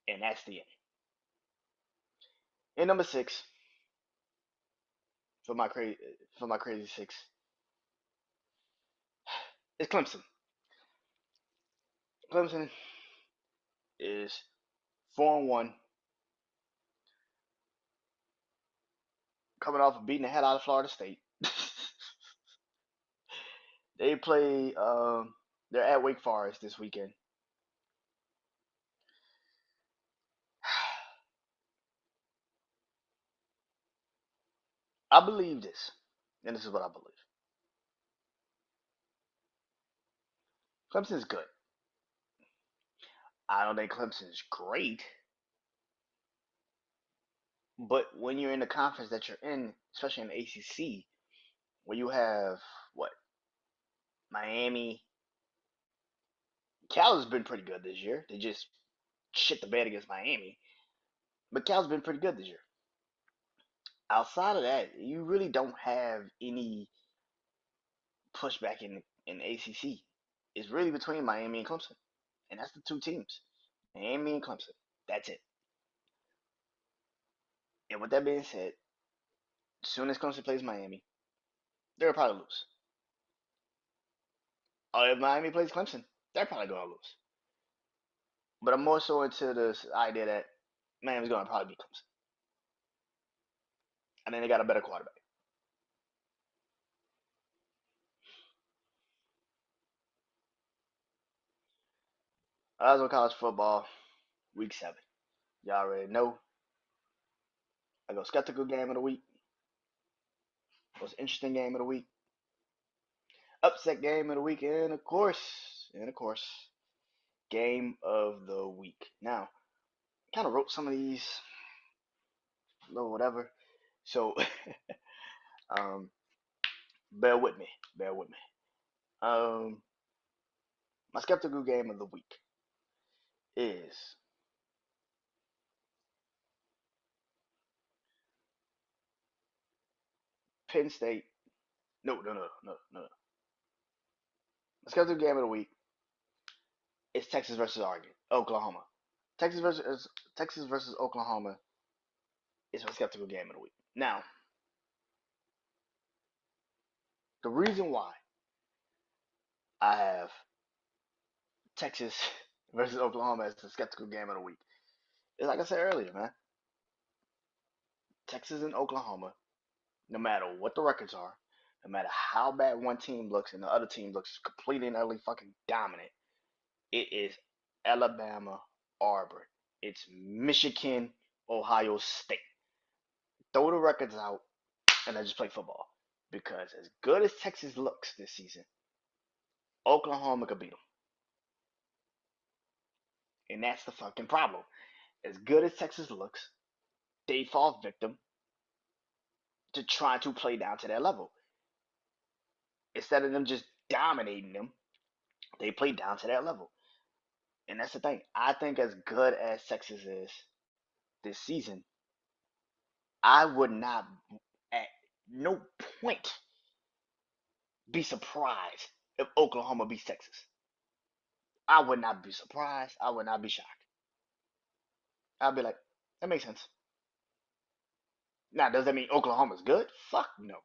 [SPEAKER 1] And that's the end. And number six, for my crazy six, is Clemson. Clemson is 4-1, coming off of beating the hell out of Florida State. They play. They're at Wake Forest this weekend. I believe this, and this is what I believe. Clemson's good. I don't think Clemson's great, but when you're in the conference that you're in, especially in the ACC, where you have what Miami, Cal has been pretty good this year. They just shit the bed against Miami, but Cal's been pretty good this year. Outside of that, you really don't have any pushback in the ACC. It's really between Miami and Clemson, and that's the two teams, Miami and Clemson. That's it. And with that being said, as soon as Clemson plays Miami, they'll probably lose. Or if Miami plays Clemson, they're probably gonna lose. But I'm more so into this idea that Miami's gonna probably beat Clemson. And then they got a better quarterback. Eyes on college football, week 7. Y'all already know. I go skeptical game of the week, most interesting game of the week, upset game of the week, and of course, game of the week. Now, kind of wrote some of these, little whatever. So, um, bear with me. Bear with me. Um, my skeptical game of the week is Penn State. No, no, no, no, no. My skeptical game of the week is Texas versus Oklahoma. Texas versus Texas versus Oklahoma is my skeptical game of the week. Now, the reason why I have Texas versus Oklahoma as the skeptical game of the week is like I said earlier, man. Texas and Oklahoma, no matter what the records are, no matter how bad one team looks and the other team looks completely and utterly fucking dominant, it is Alabama, Auburn. It's Michigan, Ohio State. Throw the records out and I just play football. Because as good as Texas looks this season, Oklahoma could beat them. And that's the fucking problem. As good as Texas looks, they fall victim to trying to play down to their level. Instead of them just dominating them, they play down to their level. And that's the thing. I think as good as Texas is this season, I would not at no point be surprised if Oklahoma beats Texas. I would not be surprised. I would not be shocked. I'd be like, that makes sense. Now, does that mean Oklahoma's good? Fuck no.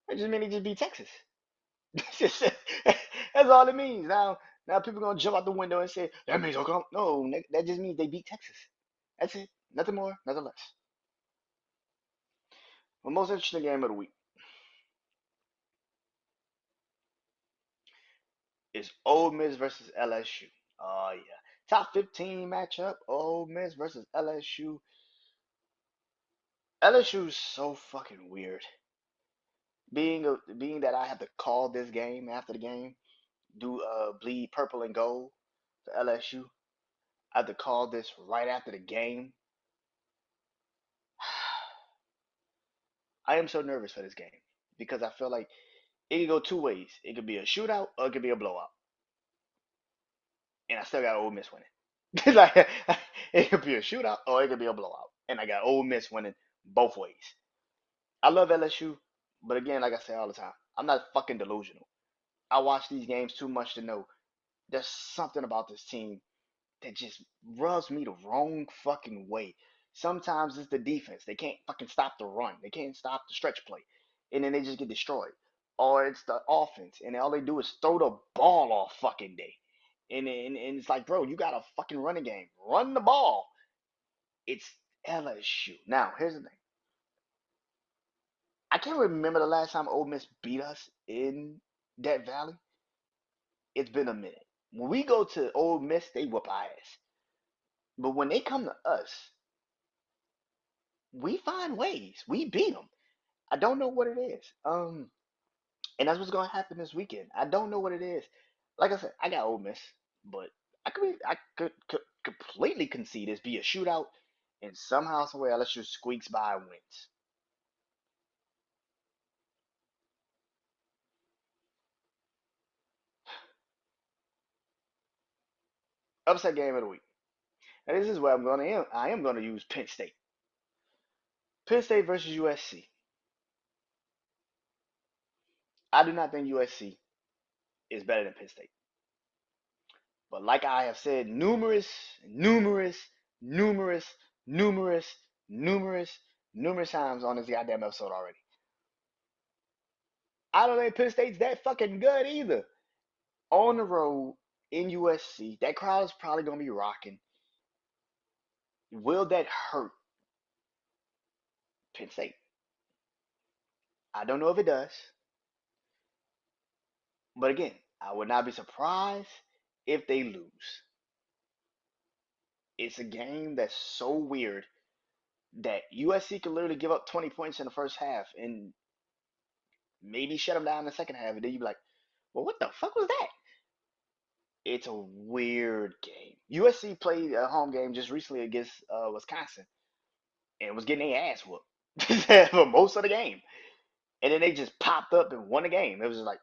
[SPEAKER 1] It just means they just beat Texas. That's all it means. Now people gonna jump out the window and say that means Oklahoma. No, that just means they beat Texas. That's it. Nothing more, nothing less. The most interesting game of the week is Ole Miss versus LSU. Oh yeah, top 15 matchup. Ole Miss versus LSU. LSU's so fucking weird. Being that I have to call this game after the game, do bleed purple and gold for LSU. I have to call this right after the game. I am so nervous for this game because I feel like it could go two ways. It could be a shootout or it could be a blowout, and I still got Ole Miss winning. Like it could be a shootout or it could be a blowout, and I got Ole Miss winning both ways. I love LSU, but again, like I say all the time, I'm not fucking delusional. I watch these games too much to know there's something about this team that just rubs me the wrong fucking way. Sometimes it's the defense. They can't fucking stop the run. They can't stop the stretch play. And then they just get destroyed. Or it's the offense. And all they do is throw the ball all fucking day. And it's like, bro, you got a fucking running game. Run the ball. It's LSU. Now, here's the thing. I can't remember the last time Ole Miss beat us in that valley. It's been a minute. When we go to Ole Miss, they whoop our ass. But when they come to us, we find ways. We beat them. I don't know what it is. And that's what's gonna happen this weekend. I don't know what it is. Like I said, I got Ole Miss, but I could completely concede this be a shootout, and somehow, somewhere, LSU squeaks by and wins. Upset game of the week. And this is where I am gonna use Penn State. Penn State versus USC. I do not think USC is better than Penn State. But like I have said numerous, numerous, numerous, numerous times on this goddamn episode already. I don't think Penn State's that fucking good either. On the road in USC, that crowd is probably gonna be rocking. Will that hurt Penn State? I don't know if it does. But again, I would not be surprised if they lose. It's a game that's so weird that USC could literally give up 20 points in the first half and maybe shut them down in the second half, and then you'd be like, well, what the fuck was that? It's a weird game. USC played a home game just recently against Wisconsin and was getting their ass whooped for most of the game. And then they just popped up and won the game. It was just like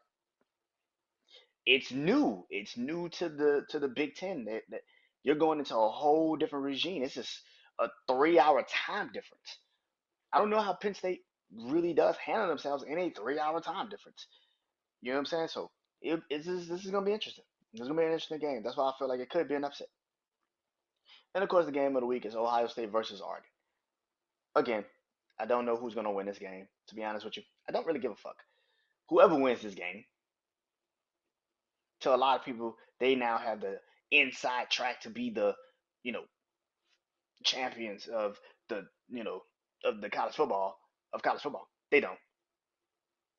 [SPEAKER 1] it's new. It's new to the Big Ten. That you're going into a whole different regime. It's just a 3 hour time difference. I don't know how Penn State really does handle themselves in a 3 hour time difference. You know what I'm saying? So this is gonna be interesting. This is gonna be an interesting game. That's why I feel like it could be an upset. And of course, the game of the week is Ohio State versus Oregon. Again, I don't know who's gonna win this game. To be honest with you, I don't really give a fuck. Whoever wins this game, to a lot of people, they now have the inside track to be the, you know, champions of the, of the college football. They don't.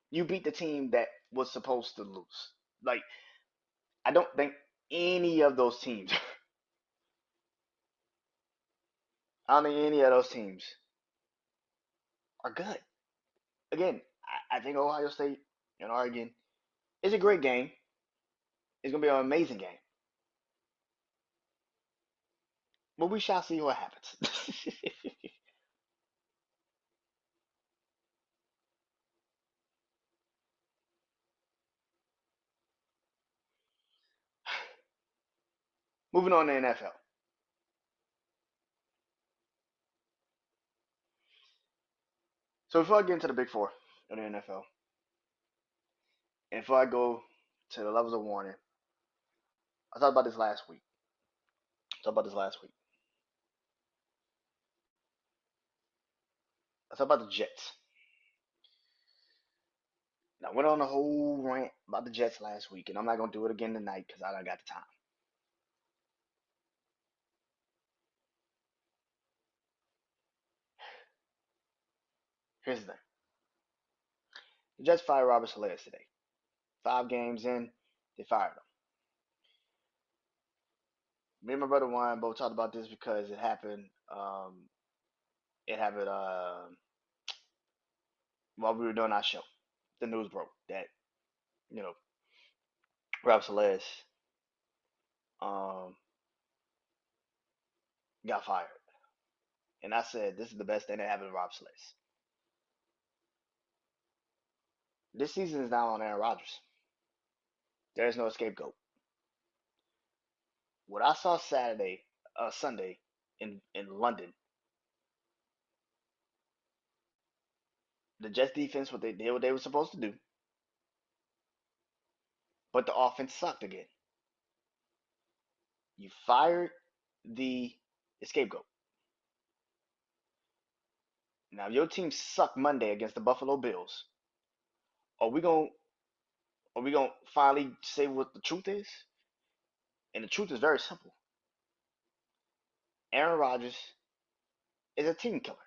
[SPEAKER 1] You beat the team that was supposed to lose. Like I don't think any of those teams. I don't think any of those teams are good. Again, I think Ohio State and Oregon is a great game. It's gonna be an amazing game. But we shall see what happens. Moving on to NFL. So before I get into the big four of the NFL, and before I go to the levels of warning, I talked about this last week. I talked about this last week. I talked about the Jets. And I went on a whole rant about the Jets last week, and I'm not gonna do it again tonight because I don't got the time. Here's the thing: the Jets fired Robert Saleh today. 5 games in, they fired him. Me and my brother Juan both talked about this because it happened. It happened while we were doing our show. The news broke that you know Robert Saleh um, got fired, and I said this is the best thing that happened to Robert Saleh. This season is now on Aaron Rodgers. There is no scapegoat. What I saw Sunday in London, the Jets defense what they did what they were supposed to do, but the offense sucked again. You fired the scapegoat. Now your team sucked Monday against the Buffalo Bills. Are we gonna finally say what the truth is? And the truth is very simple. Aaron Rodgers is a team killer.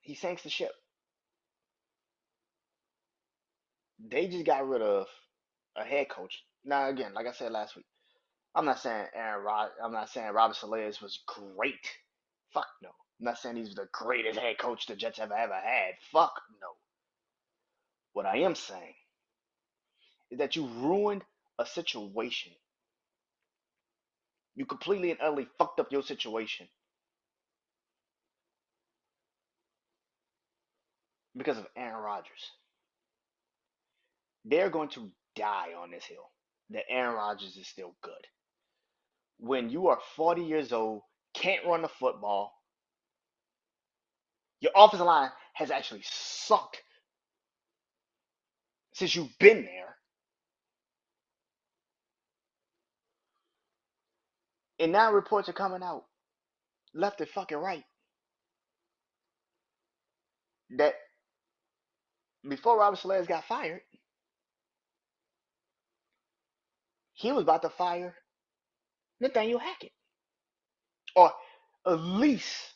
[SPEAKER 1] He sinks the ship. They just got rid of a head coach. Now again, like I said last week, I'm not saying Robert Saleh was great. Fuck no. I'm not saying he's the greatest head coach the Jets have ever had. Fuck no. What I am saying is that you ruined a situation. You completely and utterly fucked up your situation because of Aaron Rodgers. They're going to die on this hill that Aaron Rodgers is still good. When you are 40 years old, can't run the football, your offensive line has actually sucked since you've been there. And now reports are coming out left and fucking right that before Robert Saleh got fired, he was about to fire Nathaniel Hackett, or at least,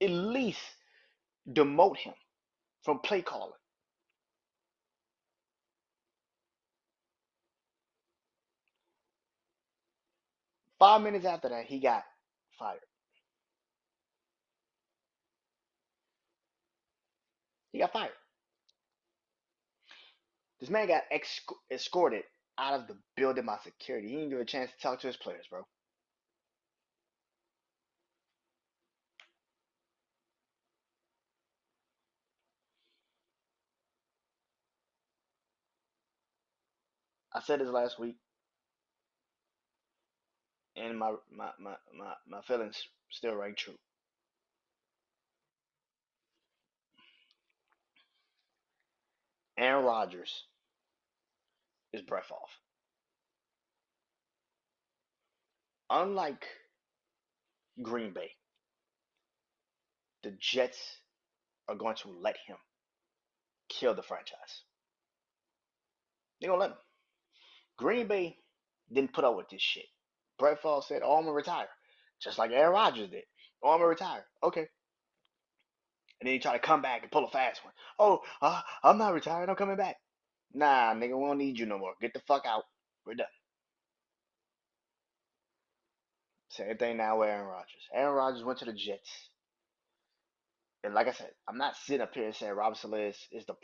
[SPEAKER 1] at least demote him from play calling. 5 minutes after that, he got fired. He got fired. This man got escorted out of the building by security. He didn't give a chance to talk to his players, bro. I said this last week, and my feelings still ring true. Aaron Rodgers is breath off. Unlike Green Bay, the Jets are going to let him kill the franchise. They're gonna let him. Green Bay didn't put up with this shit. Brett Favre said, "Oh, I'm gonna retire," just like Aaron Rodgers did. "Oh, I'm gonna retire." Okay, and then he tried to come back and pull a fast one. "Oh, I'm not retiring. I'm coming back." Nah, nigga, we don't need you no more. Get the fuck out. We're done. Same thing now with Aaron Rodgers. Aaron Rodgers went to the Jets. And like I said, I'm not sitting up here saying Robert Saleh is the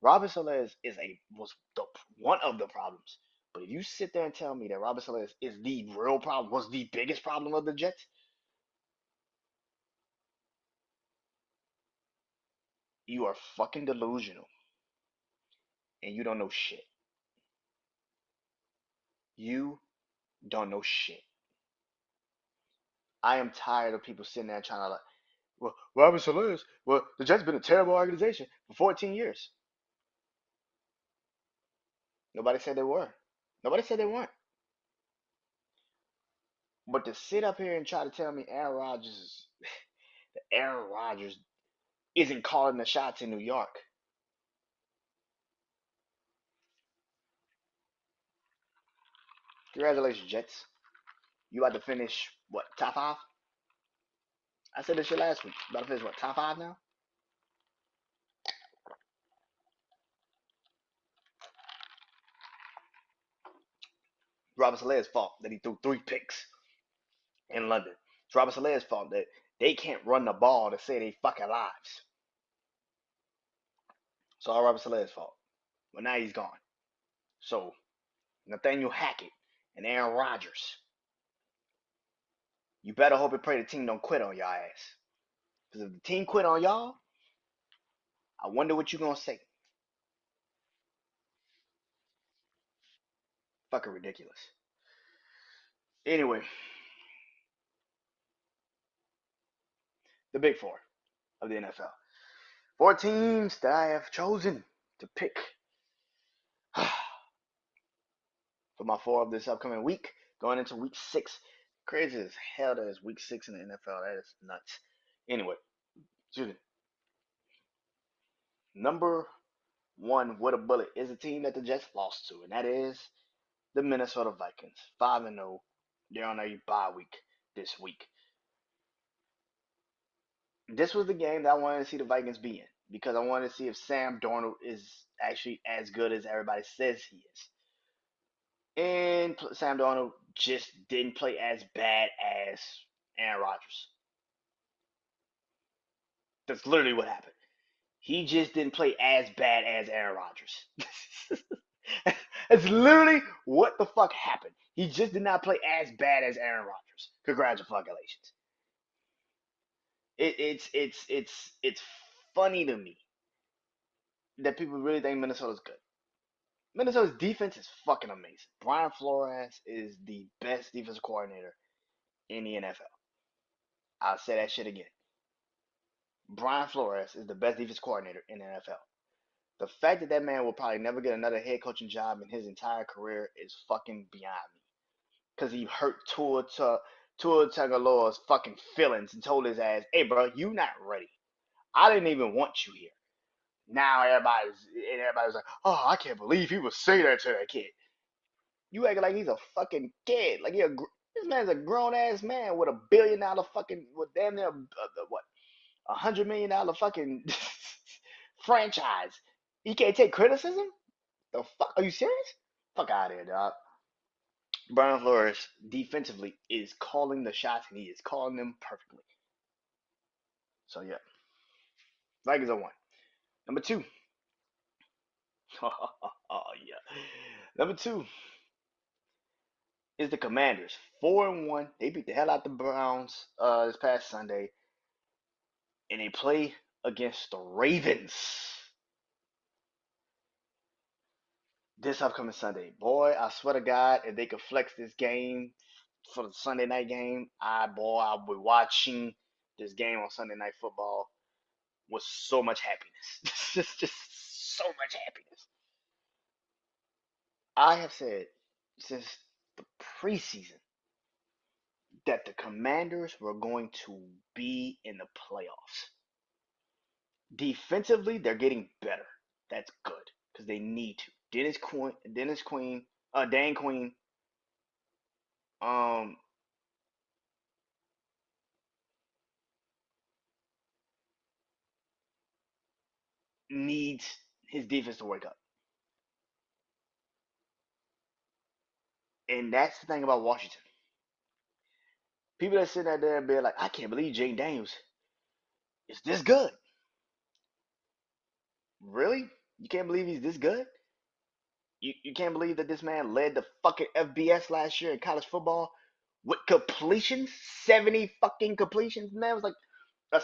[SPEAKER 1] Robert Saleh is a was the one of the problems. But if you sit there and tell me that Robert Saleh is the real problem, was the biggest problem of the Jets, you are fucking delusional and you don't know shit. You don't know shit. I am tired of people sitting there trying to like, well, Robert Saleh, well, the Jets been a terrible organization for 14 years. Nobody said they were. Nobody said they weren't. But to sit up here and try to tell me Aaron Rodgers isn't calling the shots in New York. Congratulations, Jets. You about to finish what, top five? I said this shit last week. About to finish what, top five now? Robert Saleh's fault that he threw 3 picks in London. It's Robert Saleh's fault that they can't run the ball to save their fucking lives. It's all Robert Saleh's fault. But now he's gone. So Nathaniel Hackett and Aaron Rodgers, you better hope and pray the team don't quit on y'all ass. Because if the team quit on y'all, I wonder what you gonna say. Fucking ridiculous. Anyway, the big four of the NFL. 4 teams that I have chosen to pick for my four of this upcoming week, going into week 6. Crazy as hell that is week 6 in the NFL. That is nuts. Anyway, excuse me. Number one with a bullet is a team that the Jets lost to, and that is the Minnesota Vikings. 5-0. They're on a bye week this week. This was the game that I wanted to see the Vikings be in because I wanted to see if Sam Darnold is actually as good as everybody says he is. And Sam Darnold just didn't play as bad as Aaron Rodgers. That's literally what happened. He just didn't play as bad as Aaron Rodgers. That's literally what the fuck happened. He just did not play as bad as Aaron Rodgers. Congratulations. It's funny to me that people really think Minnesota's good. Minnesota's defense is fucking amazing. Brian Flores is the best defensive coordinator in the NFL. I'll say that shit again. Brian Flores is the best defensive coordinator in the NFL. The fact that that man will probably never get another head coaching job in his entire career is fucking beyond me. Because he hurt Tua Tagovailoa's fucking feelings and told his ass, "Hey, bro, you not ready. I didn't even want you here." Now everybody's like, "Oh, I can't believe he would say that to that kid." You acting like he's a fucking kid. Like this man's a grown ass man with $1 billion fucking with damn near what $100 million fucking franchise. He can't take criticism. The fuck? Are you serious? Fuck out of here, dog. Brian Flores defensively is calling the shots and he is calling them perfectly. So yeah, Vikings are one. Number two. Oh yeah. Number two is the Commanders. 4-1. They beat the hell out the Browns this past Sunday, and they play against the Ravens this upcoming Sunday. Boy, I swear to God, if they could flex this game for the Sunday night game, I'll be watching this game on Sunday Night Football with so much happiness. just so much happiness. I have said since the preseason that the Commanders were going to be in the playoffs. Defensively, they're getting better. That's good because they need to. Dan Queen, um, needs his defense to wake up, and that's the thing about Washington. People that sit out there and be like, "I can't believe Jane Daniels is this good." Really? You can't believe he's this good? You can't believe that this man led the fucking FBS last year in college football with completions, 70 fucking completions. Man, it was like a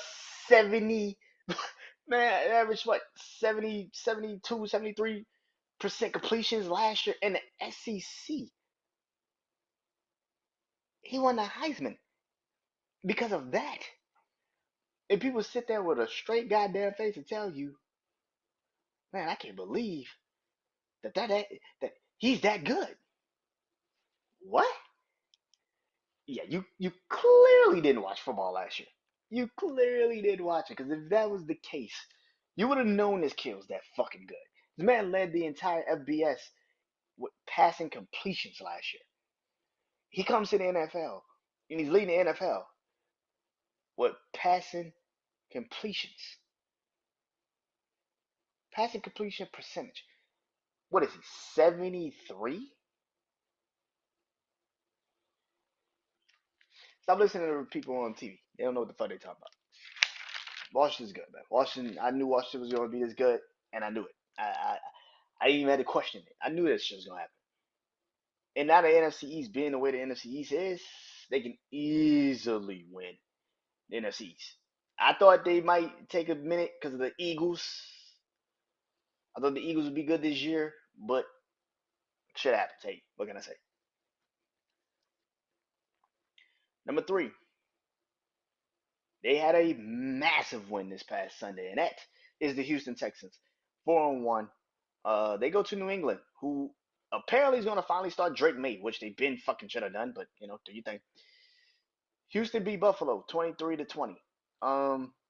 [SPEAKER 1] 70, man, average what, 70, 72, 73% completions last year in the SEC. He won the Heisman because of that. And people sit there with a straight goddamn face and tell you, man, I can't believe that he's that good. What? Yeah, you clearly didn't watch football last year. You clearly didn't watch it because if that was the case, you would have known this kid was that fucking good. This man led the entire FBS with passing completions last year. He comes to the NFL and he's leading the NFL with completions, passing completion percentage. What is he? 73? Stop listening to people on TV. They don't know what the fuck they talking about. Washington's good, man. Washington, I knew Washington was going to be this good, and I knew it. I even had to question it. I knew this shit was going to happen. And now the NFC East being the way the NFC East is, they can easily win the NFC East. I thought they might take a minute because of the Eagles. I thought the Eagles would be good this year, but shit happens. Hey, what can I say? Number three, they had a massive win this past Sunday, and that is the Houston Texans. 4-1. They go to New England, who apparently is going to finally start Drake May, which they been fucking should have done, but do you think? Houston beat Buffalo 23-20.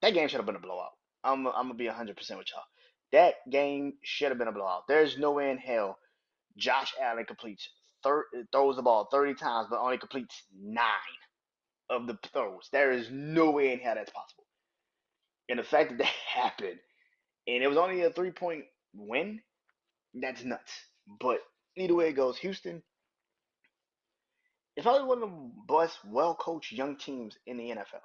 [SPEAKER 1] That game should have been a blowout. I'm gonna be 100% with y'all. That game should have been a blowout. There's no way in hell Josh Allen throws the ball 30 times, but only completes 9 of the throws. There is no way in hell that's possible. And the fact that that happened, and it was only a 3-point win, that's nuts. But either way it goes, Houston is probably one of the best, well coached young teams in the NFL.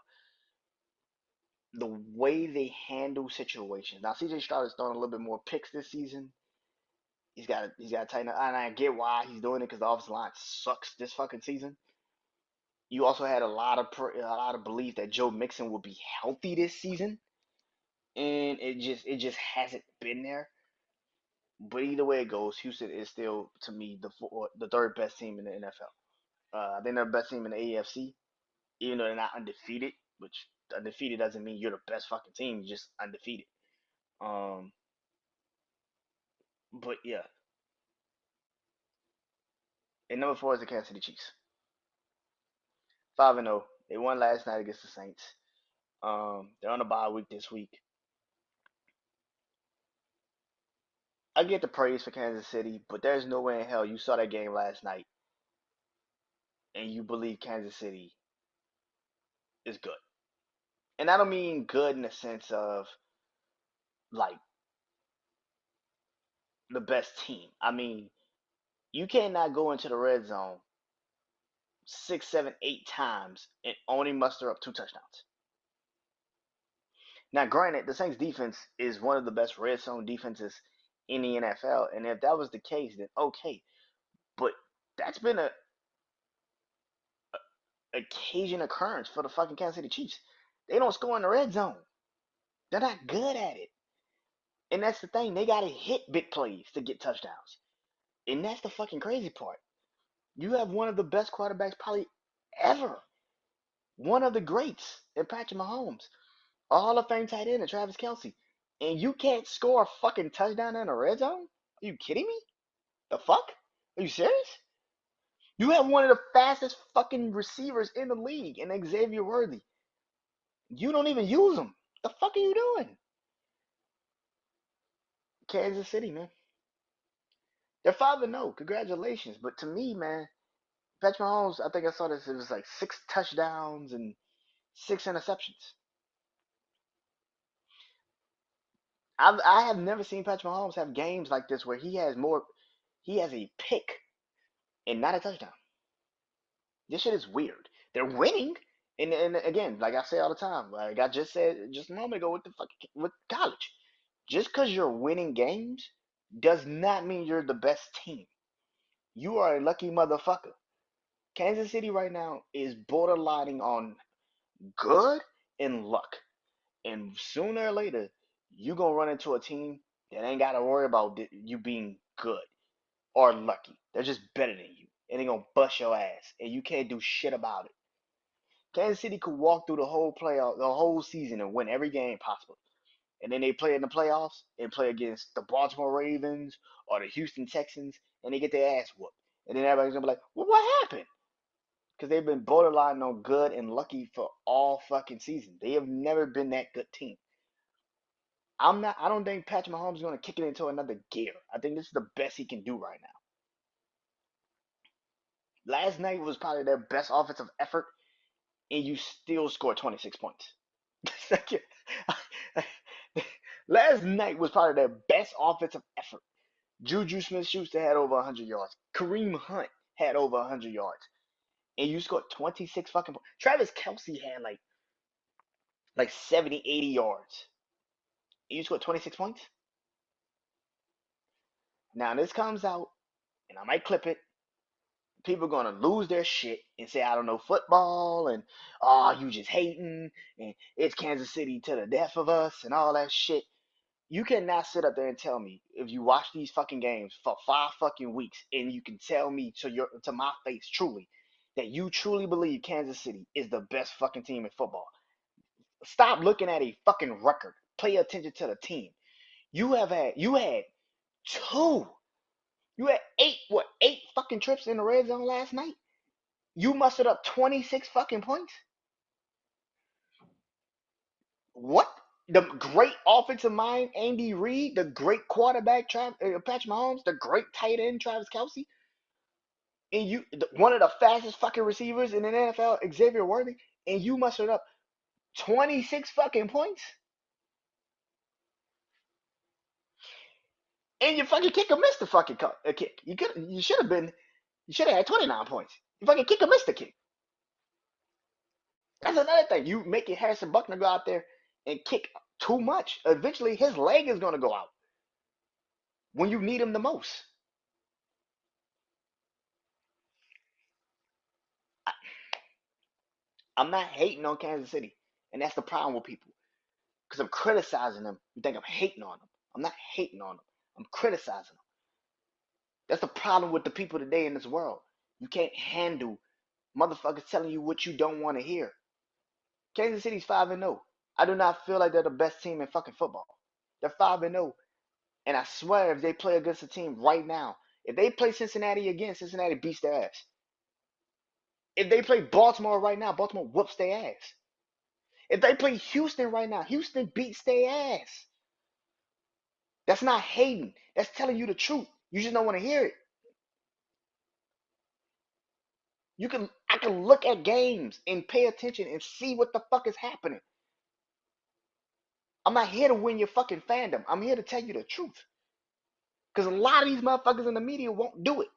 [SPEAKER 1] The way they handle situations. Now CJ Stroud is throwing a little bit more picks this season. He's got to tighten up, and I get why he's doing it because the offensive line sucks this fucking season. You also had a lot of belief that Joe Mixon would be healthy this season, and it just hasn't been there. But either way it goes, Houston is still to me the third best team in the NFL. I think they're the best team in the AFC, even though they're not undefeated. Which undefeated doesn't mean you're the best fucking team. You're just undefeated. Um, but yeah, and number four is the Kansas City Chiefs. 5-0. They won last night against the Saints. They're on a bye week this week. I get the praise for Kansas City, but there's no way in hell you saw that game last night and you believe Kansas City is good. And I don't mean good in the sense of like the best team. I mean, you cannot go into the red zone 6, 7, 8 times and only muster up 2 touchdowns. Now, granted, the Saints defense is one of the best red zone defenses in the NFL, and if that was the case, then okay. But that's been a occasion occurrence for the fucking Kansas City Chiefs. They don't score in the red zone. They're not good at it. And that's the thing. They gotta hit big plays to get touchdowns. And that's the fucking crazy part. You have one of the best quarterbacks probably ever. One of the greats in Patrick Mahomes. A Hall of Fame tight end in Travis Kelce. And you can't score a fucking touchdown in the red zone? Are you kidding me? The fuck? Are you serious? You have one of the fastest fucking receivers in the league in Xavier Worthy. You don't even use him. The fuck are you doing? Kansas City, man. They're 5-0. Congratulations. But to me, man, Patrick Mahomes, I think I saw this. It was like 6 touchdowns and 6 interceptions. I have never seen Patrick Mahomes have games like this where he has more. He has a pick and not a touchdown. This shit is weird. They're winning, and again, like I say all the time, like I just said just a moment ago with college, just because you're winning games does not mean you're the best team. You are a lucky motherfucker. Kansas City right now is borderlining on good and luck, and sooner or later you gonna run into a team that ain't gotta worry about you being good or lucky. They're just better than you, and they gonna bust your ass, and you can't do shit about it. Kansas City could walk through the whole playoff, the whole season, and win every game possible. And then they play in the playoffs and play against the Baltimore Ravens or the Houston Texans, and they get their ass whooped. And then everybody's gonna be like, "Well, what happened?" Because they've been borderline on good and lucky for all fucking season. They have never been that good team. I'm not. I don't think Patrick Mahomes is gonna kick it into another gear. I think this is the best he can do right now. Last night was probably their best offensive effort, and you still scored 26 points. Last night was probably their best offensive effort. Juju Smith-Schuster had over 100 yards. Kareem Hunt had over 100 yards. And you scored 26 fucking points. Travis Kelce had like 70, 80 yards. And you scored 26 points? Now this comes out, and I might clip it. People are gonna lose their shit and say I don't know football and oh you just hating and it's Kansas City to the death of us and all that shit. You cannot sit up there and tell me if you watch these fucking games for 5 fucking weeks and you can tell me to my face truly that you truly believe Kansas City is the best fucking team in football. Stop looking at a fucking record. Pay attention to the team. You had two. You had eight fucking trips in the red zone last night. You mustered up 26 fucking points. What? The great offensive mind, Andy Reid, the great quarterback, Patrick Mahomes, the great tight end, Travis Kelce, and one of the fastest fucking receivers in the NFL, Xavier Worthy, and you mustered up 26 fucking points, and your fucking kicker missed the fucking kick. You should have had 29 points. You fucking kicker missed the kick. That's another thing. You making Harrison Buckner go out there and kick too much. Eventually, his leg is gonna go out when you need him the most. I'm not hating on Kansas City, and that's the problem with people. Because I'm criticizing them, you think I'm hating on them. I'm not hating on them. I'm criticizing them. That's the problem with the people today in this world. You can't handle motherfuckers telling you what you don't want to hear. Kansas City's 5-0. I do not feel like they're the best team in fucking football. They're 5-0. And I swear if they play against a team right now, if they play Cincinnati again, Cincinnati beats their ass. If they play Baltimore right now, Baltimore whoops their ass. If they play Houston right now, Houston beats their ass. That's not hating. That's telling you the truth. You just don't want to hear it. I can look at games and pay attention and see what the fuck is happening. I'm not here to win your fucking fandom. I'm here to tell you the truth. Because a lot of these motherfuckers in the media won't do it.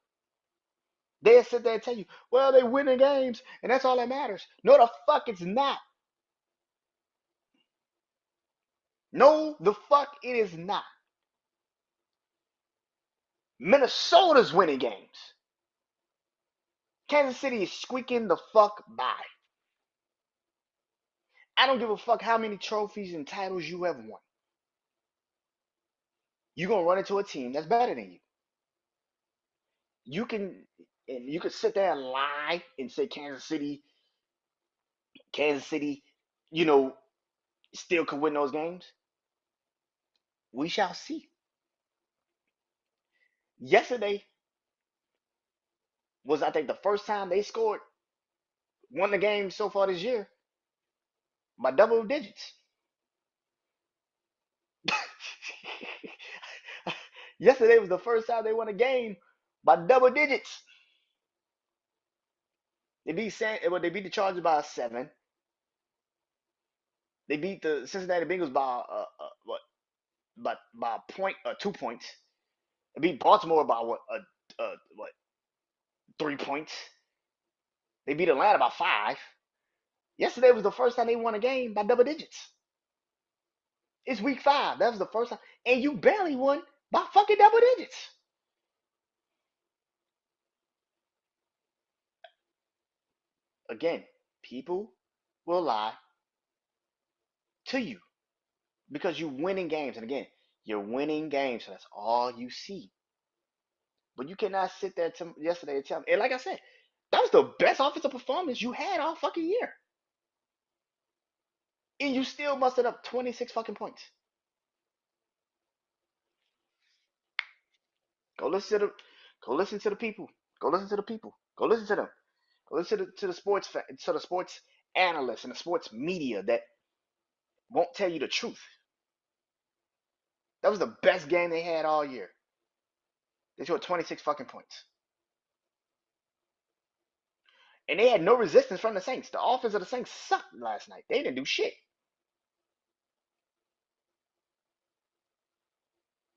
[SPEAKER 1] They'll sit there and tell you, well, they winning games, and that's all that matters. No, the fuck it's not. No, the fuck it is not. Minnesota's winning games. Kansas City is squeaking the fuck by. I don't give a fuck how many trophies and titles you have won. You're gonna run into a team that's better than you. You can and you can sit there and lie and say Kansas City, you know, still could win those games. We shall see. Yesterday was, I think, the first time they scored, won the game so far this year by double digits. Yesterday was the first time they won a game by double digits. They beat the Chargers by 7. They beat the Cincinnati Bengals by what? By a point or 2 points. They beat Baltimore by what 3 points. They beat Atlanta by 5. Yesterday was the first time they won a game by double digits. It's week 5. That was the first time, and you barely won by fucking double digits. Again, people will lie to you because you're winning games, and again, you're winning games, so that's all you see. But you cannot sit there yesterday and tell me. And like I said, that was the best offensive performance you had all fucking year, and you still mustered up 26 fucking points. Go listen to the, go listen to the people. Go listen to the people. Go listen to them. Go listen to the sports analysts and the sports media that won't tell you the truth. That was the best game they had all year. They scored 26 fucking points. And they had no resistance from the Saints. The offense of the Saints sucked last night. They didn't do shit.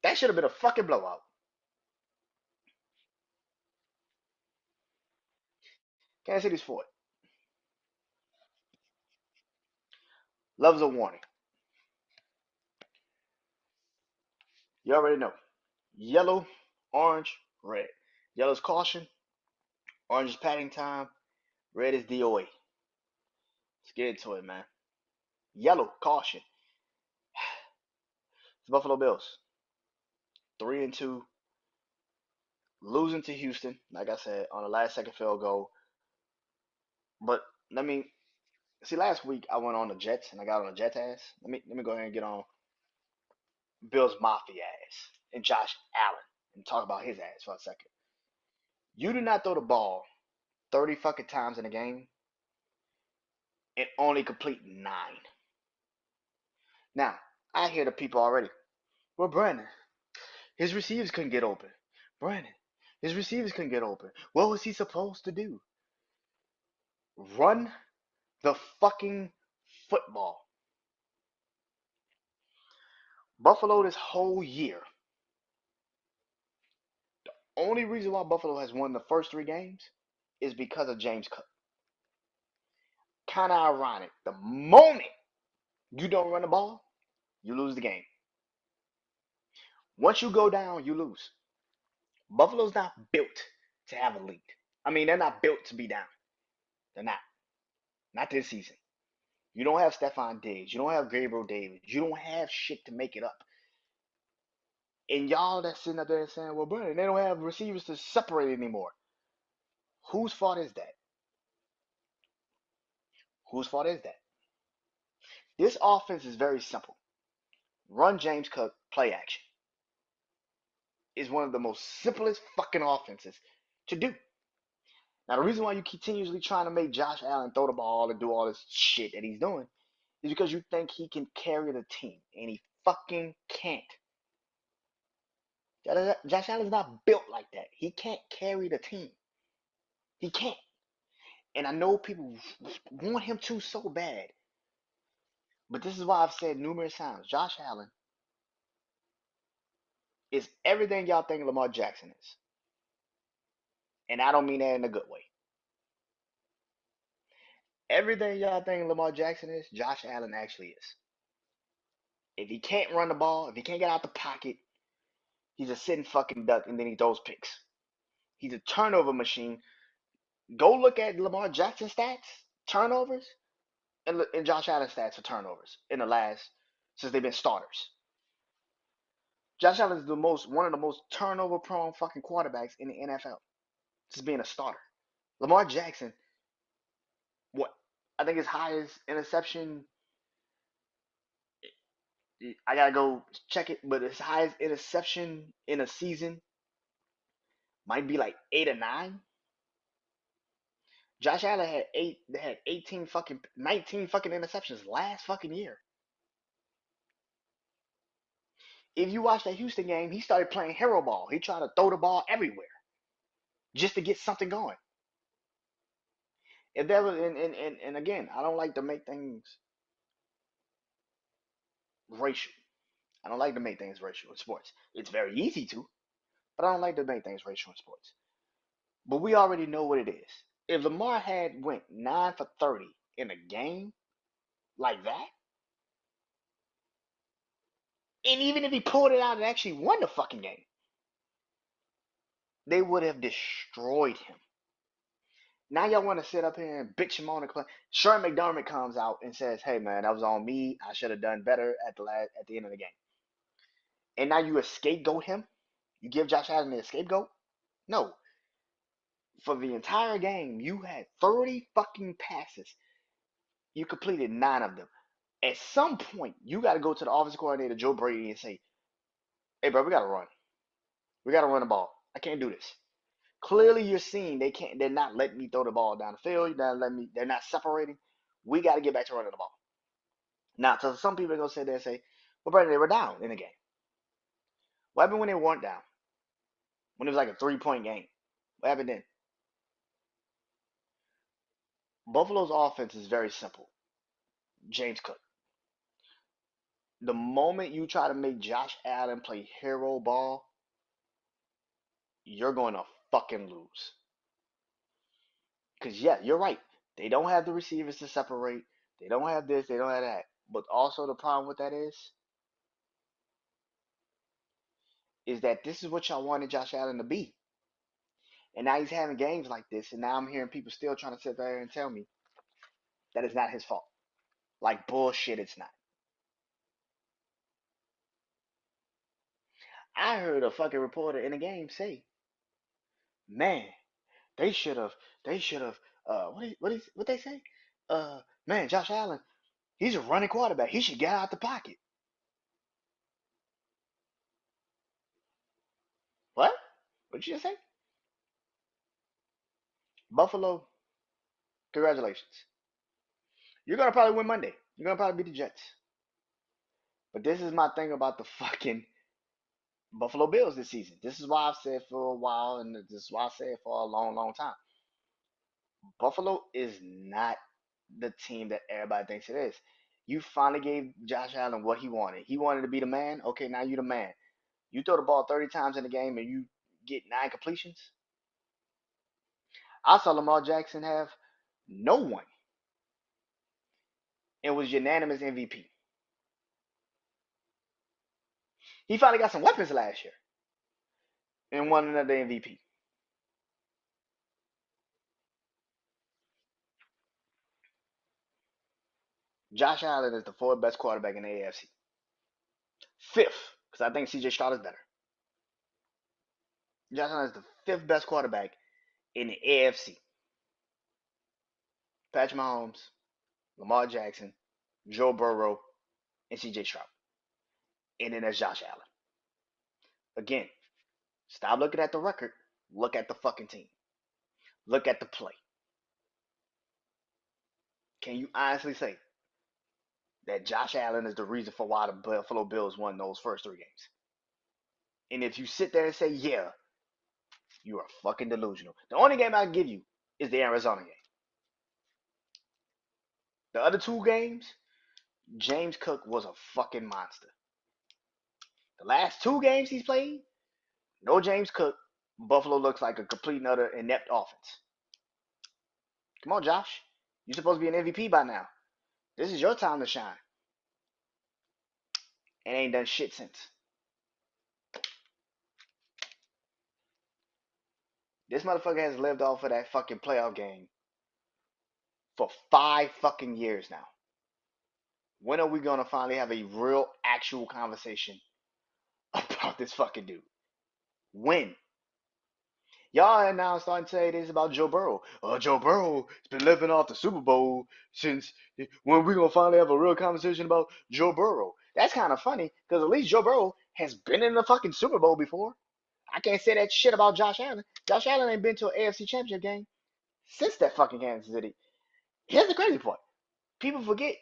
[SPEAKER 1] That should have been a fucking blowout. Kansas City's for it. Love's a warning. You already know. Yellow, orange, red. Yellow's caution. Orange is padding time. Red is DOA. Let's get into it, man. Yellow, caution. It's the Buffalo Bills. 3-2. Losing to Houston, like I said, on the last second field goal. But let me see. Last week I went on the Jets and I got on the Jets ass. Let me go ahead and get on Bills Mafia ass and Josh Allen and talk about his ass for a second. You do not throw the ball 30 fucking times in a game and only complete 9. Now, I hear the people already. Well, Brandon, his receivers couldn't get open. Brandon, his receivers couldn't get open. What was he supposed to do? Run the fucking football. Buffalo this whole year. Only reason why Buffalo has won the first 3 games is because of James Cook. Kind of ironic. The moment you don't run the ball, you lose the game. Once you go down, you lose. Buffalo's not built to have a lead. I mean, they're not built to be down. They're not. Not this season. You don't have Stephon Diggs. You don't have Gabriel Davis. You don't have shit to make it up. And y'all that's sitting up there saying, well, Brandon, they don't have receivers to separate anymore. Whose fault is that? Whose fault is that? This offense is very simple. Run James Cook, play action. Is one of the most simplest fucking offenses to do. Now, the reason why you continuously trying to make Josh Allen throw the ball and do all this shit that he's doing is because you think he can carry the team, and he fucking can't. Josh Allen's not built like that. He can't carry the team. He can't. And I know people want him to so bad. But this is why I've said numerous times, Josh Allen is everything y'all think Lamar Jackson is. And I don't mean that in a good way. Everything y'all think Lamar Jackson is, Josh Allen actually is. If he can't run the ball, if he can't get out the pocket, he's a sitting fucking duck and then he throws picks. He's a turnover machine. Go look at Lamar Jackson stats, turnovers, and Josh Allen stats for turnovers in the last since they've been starters. Josh Allen is one of the most turnover prone fucking quarterbacks in the NFL. Just being a starter. Lamar Jackson, what I think his highest interception, I gotta go check it, but his highest interception in a season might be like 8 or 9. Josh Allen had 18 fucking 19 fucking interceptions last fucking year. If you watch that Houston game, he started playing hero ball. He tried to throw the ball everywhere just to get something going. If there was and again, I don't like to make things racial. I don't like to make things racial in sports. It's very easy to, but I don't like to make things racial in sports. But we already know what it is. If Lamar had went 9 for 30 in a game like that, and even if he pulled it out and actually won the fucking game, they would have destroyed him. Now y'all want to sit up here and bitch him on the play. Sean McDermott comes out and says, "Hey man, that was on me. I should have done better at the end of the game." And now you scapegoat him. You give Josh Allen a scapegoat. No, for the entire game, you had 30 fucking passes. You completed 9 of them. At some point, you got to go to the offensive coordinator, Joe Brady, and say, "Hey, bro, we got to run. We got to run the ball. I can't do this." Clearly, you're seeing they can't. They're not letting me throw the ball down the field. They're not letting me. They're not separating. We got to get back to running the ball. Now, so some people are gonna sit there and say, "Well, Brandon, they were down in the game. What happened when they weren't down? When it was like a 3 point game? What happened then?" Buffalo's offense is very simple. James Cook. The moment you try to make Josh Allen play hero ball, you're going to fucking lose. Because, yeah, you're right. They don't have the receivers to separate. They don't have this. They don't have that. But also, the problem with that is that this is what y'all wanted Josh Allen to be. And now he's having games like this. And now I'm hearing people still trying to sit there and tell me that it's not his fault. Like, bullshit, it's not. I heard a fucking reporter in the game say, "Man, they should have, they should have, what they say? Man, Josh Allen, he's a running quarterback. He should get out the pocket." What? What did you just say? Buffalo, congratulations. You're gonna probably win Monday. You're gonna probably beat the Jets. But this is my thing about the fucking Buffalo Bills this season. This is why I've said for a while, and this is why I said for a long, long time. Buffalo is not the team that everybody thinks it is. You finally gave Josh Allen what he wanted. He wanted to be the man. Okay, now you're the man. You throw the ball 30 times in the game and you get 9 completions. I saw Lamar Jackson have no one and was unanimous MVP. He finally got some weapons last year and won another MVP. Josh Allen is the fourth best quarterback in the AFC. Fifth, because I think CJ Stroud is better. Josh Allen is the fifth best quarterback in the AFC. Patrick Mahomes, Lamar Jackson, Joe Burrow, and CJ Stroud. And then there's Josh Allen. Again, stop looking at the record. Look at the fucking team. Look at the play. Can you honestly say that Josh Allen is the reason for why the Buffalo Bills won those first 3 games? And if you sit there and say, yeah, you are fucking delusional. The only game I can give you is the Arizona game. The other 2 games, James Cook was a fucking monster. The last 2 games he's played, no James Cook, Buffalo looks like a complete and utter inept offense. Come on, Josh. You're supposed to be an MVP by now. This is your time to shine. And ain't done shit since. This motherfucker has lived off of that fucking playoff game for 5 fucking years now. When are we gonna finally have a real, actual conversation about this fucking dude? When? Y'all are now starting to say this about Joe Burrow. Joe Burrow has been living off the Super Bowl since when we gonna finally have a real conversation about Joe Burrow? That's kind of funny because at least Joe Burrow has been in the fucking Super Bowl before. I can't say that shit about Josh Allen. Josh Allen ain't been to an AFC Championship game since that fucking Kansas City. Here's the crazy part. People forget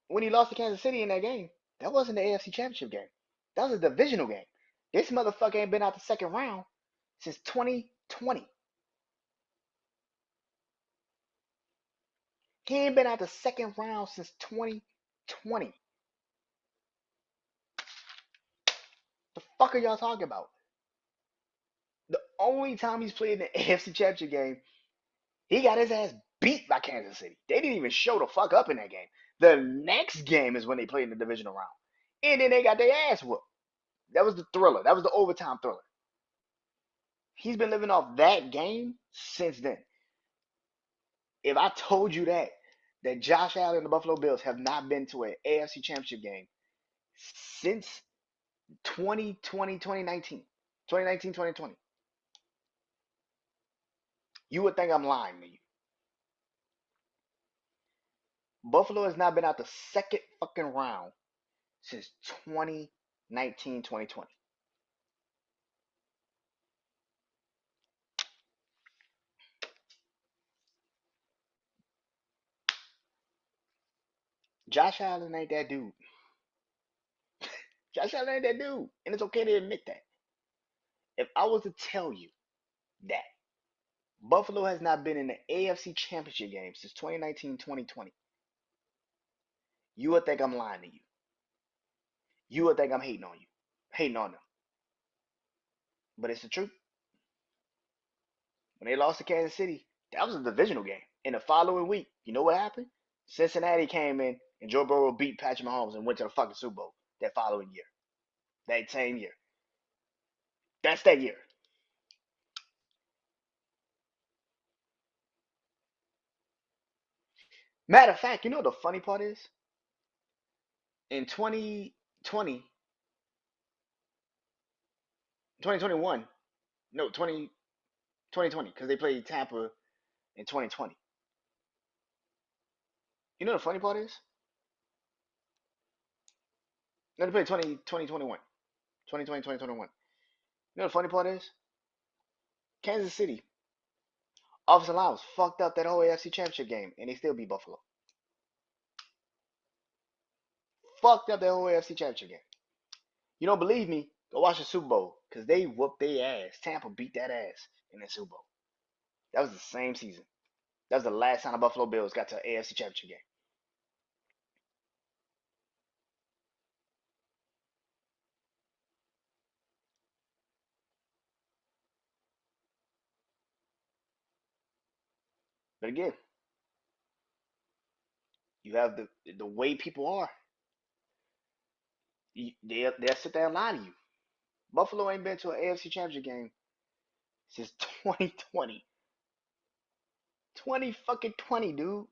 [SPEAKER 1] when he lost to Kansas City in that game. That wasn't the AFC Championship game. That was a divisional game. This motherfucker ain't been out the second round since 2020. He ain't been out the second round since 2020. The fuck are y'all talking about? The only time he's played in the AFC Championship game, he got his ass beat by Kansas City. They didn't even show the fuck up in that game. The next game is when they played in the divisional round. And then they got their ass whooped. That was the thriller. That was the overtime thriller. He's been living off that game since then. If I told you that Josh Allen and the Buffalo Bills have not been to an AFC Championship game since 2020, 2019, 2019, 2020, you would think I'm lying to you. Buffalo has not been out the second fucking round since 2019, 2020. Josh Allen ain't that dude. Josh Allen ain't that dude. And it's okay to admit that. If I was to tell you that Buffalo has not been in the AFC Championship game since 2019, 2020, you would think I'm lying to you. You would think I'm hating on you, hating on them. But it's the truth. When they lost to Kansas City, that was a divisional game. In the following week, you know what happened? Cincinnati came in and Joe Burrow beat Patrick Mahomes and went to the fucking Super Bowl that following year. That same year. That's that year. Matter of fact, you know what the funny part is? In 2020, 2021, no, 2020, because they played Tampa in 2020. You know what the funny part is? No, they played 2021. 2020, 2021. You know what the funny part is? Kansas City, offensive line was fucked up that whole AFC Championship game, and they still beat Buffalo. Fucked up that whole AFC Championship game. You don't believe me? Go watch the Super Bowl, because they whooped their ass. Tampa beat that ass in the Super Bowl. That was the same season. That was the last time the Buffalo Bills got to an AFC Championship game. But again, you have the way people are. They'll sit there and lie to you. Buffalo ain't been to an AFC Championship game since 2020. 20 fucking 20, dude.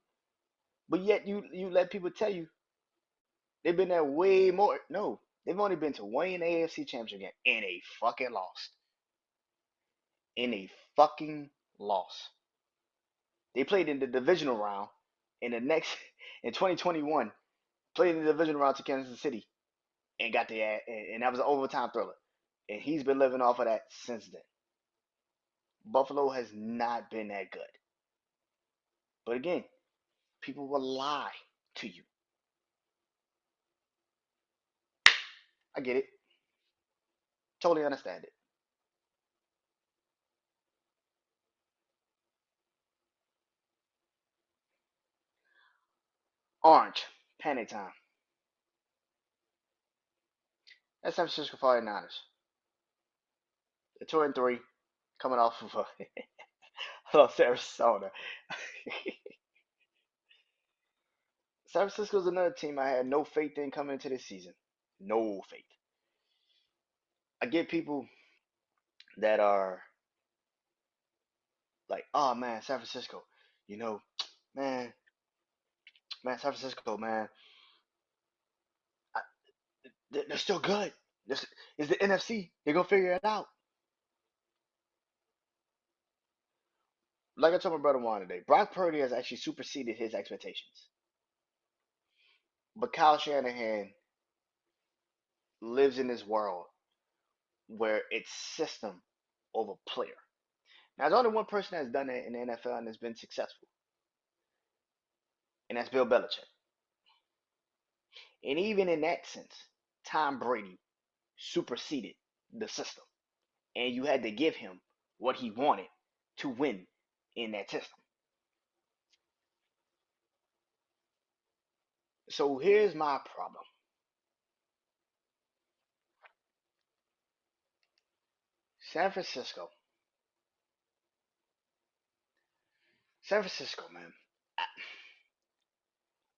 [SPEAKER 1] But yet you let people tell you they've been there way more. No, they've only been to one AFC Championship game and a fucking loss. In a fucking loss. They played in the divisional round in the next in 2021. Played in the divisional round to Kansas City and got the and that was an overtime thriller. And he's been living off of that since then. Buffalo has not been that good. But again, people will lie to you. I get it. Totally understand it. Orange, panic time. That's San Francisco 49ers. They're 2-3. coming off of Los Arizona. San Francisco's another team I had no faith in coming into this season. No faith. I get people that are like, oh man, San Francisco, you know, man, San Francisco, man, I, they're still good. This is the NFC. They're gonna figure it out. Like I told my brother Juan today, Brock Purdy has actually superseded his expectations. But Kyle Shanahan lives in this world where it's system over player. Now, there's only one person that's done that in the NFL and has been successful, and that's Bill Belichick. And even in that sense, Tom Brady superseded the system, and you had to give him what he wanted to win in that system. So here's my problem. San Francisco. San Francisco, man.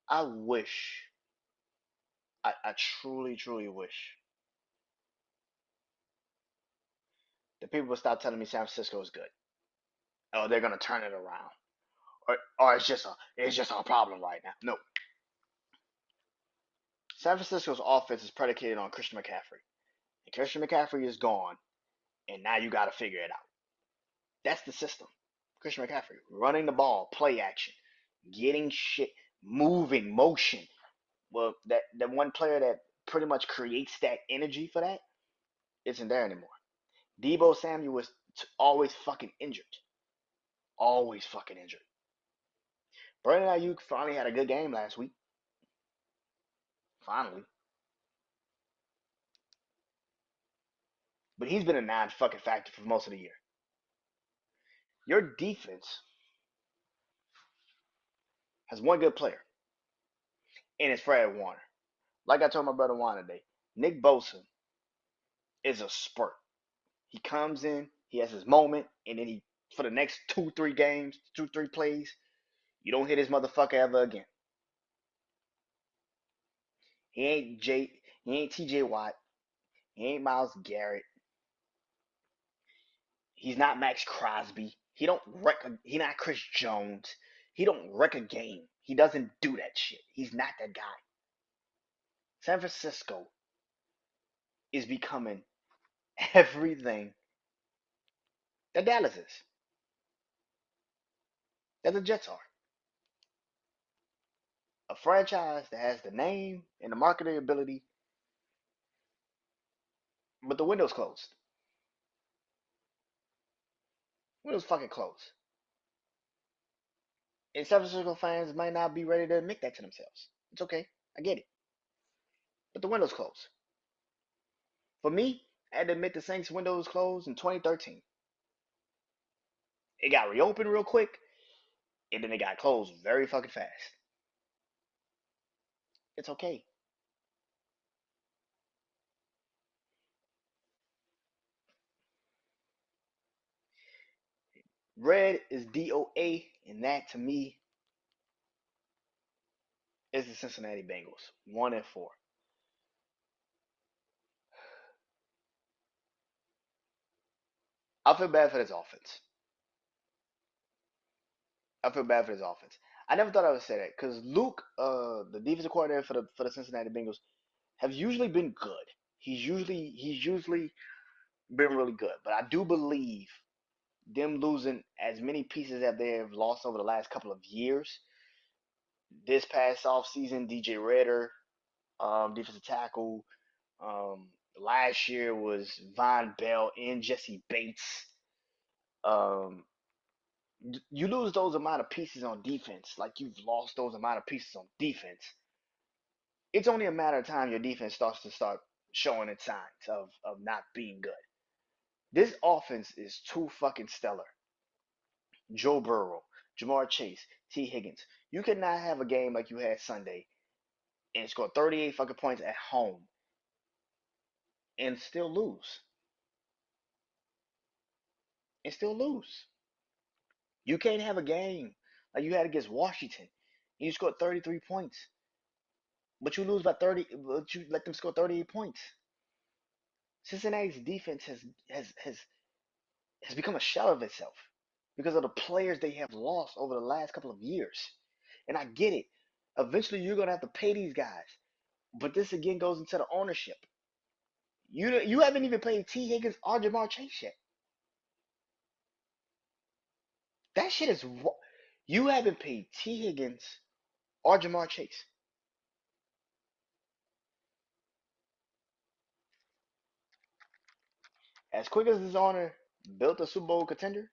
[SPEAKER 1] I wish, I truly, truly wish that people would stop telling me San Francisco is good. Oh, they're gonna turn it around. Or it's just a problem right now. No. San Francisco's offense is predicated on Christian McCaffrey. And Christian McCaffrey is gone, and now you gotta figure it out. That's the system. Christian McCaffrey, running the ball, play action, getting shit, moving, motion. Well, that one player that pretty much creates that energy for that isn't there anymore. Debo Samuel was always fucking injured. Always fucking injured. Brandon Ayuk finally had a good game last week. Finally. But he's been a non-fucking factor for most of the year. Your defense has one good player, and it's Fred Warner. Like I told my brother Juan today, Nick Bosa is a spurt. He comes in, he has his moment, and then he, for the next 2, 3 games, 2, 3 plays, you don't hit his motherfucker ever again. He ain't TJ Watt, he ain't Miles Garrett, he's not Max Crosby. He not Chris Jones. He don't wreck a game. He doesn't do that shit. He's not that guy. San Francisco is becoming everything that Dallas is, that the Jets are. A franchise that has the name and the marketing ability, but the window's closed. Window's fucking closed. And San Francisco fans might not be ready to admit that to themselves. It's okay. I get it. But the window's closed. For me, I had to admit the Saints' window was closed in 2013. It got reopened real quick, and then it got closed very fucking fast. It's okay. Red is DOA, and that to me is the Cincinnati Bengals. 1-4. I feel bad for this offense. I feel bad for this offense. I never thought I would say that because Luke, the defensive coordinator for the Cincinnati Bengals, have usually been good. He's usually been really good. But I do believe them losing as many pieces as they have lost over the last couple of years. This past offseason, DJ Redder, defensive tackle. Last year was Von Bell and Jesse Bates. Um, you lose those amount of pieces on defense, like you've lost those amount of pieces on defense. It's only a matter of time your defense start showing its signs of not being good. This offense is too fucking stellar. Joe Burrow, Jamar Chase, T. Higgins. You cannot have a game like you had Sunday and score 38 fucking points at home and still lose. and still lose. You can't have a game like you had against Washington. You scored 33 points, but you lose by 30. But you let them score 38 points. Cincinnati's defense has become a shell of itself because of the players they have lost over the last couple of years. And I get it. Eventually, you're gonna have to pay these guys, but this again goes into the ownership. You haven't even played T. Higgins or Jamar Chase yet. That shit is you haven't paid T. Higgins or Jamar Chase. As quick as his owner built a Super Bowl contender,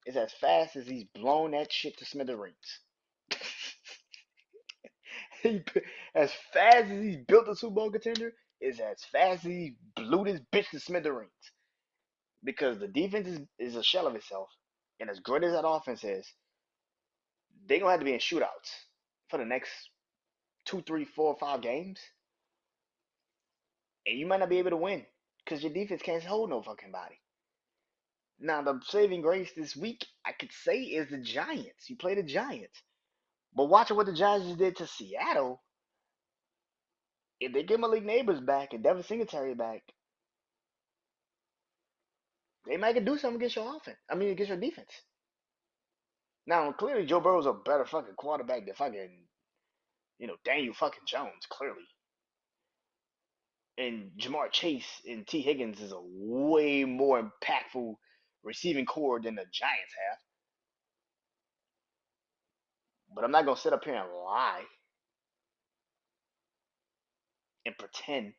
[SPEAKER 1] is as fast as he's blown that shit to smithereens. he, as fast as he's built a Super Bowl contender, is as fast as he blew this bitch to smithereens. Because the defense is a shell of itself, and as great as that offense is, they're gonna have to be in shootouts for the next 2, 3, 4, 5 games, and you might not be able to win because your defense can't hold no fucking body. Now, the saving grace this week, I could say, is the Giants. You play the Giants. But watching what the Giants just did to Seattle, if they get Malik Neighbors back and Devin Singletary back, they might can do something against your offense. I mean, against your defense. Now, clearly, Joe Burrow's a better fucking quarterback than fucking, Daniel fucking Jones, clearly. And Jamar Chase and T. Higgins is a way more impactful receiving core than the Giants have. But I'm not going to sit up here and lie and pretend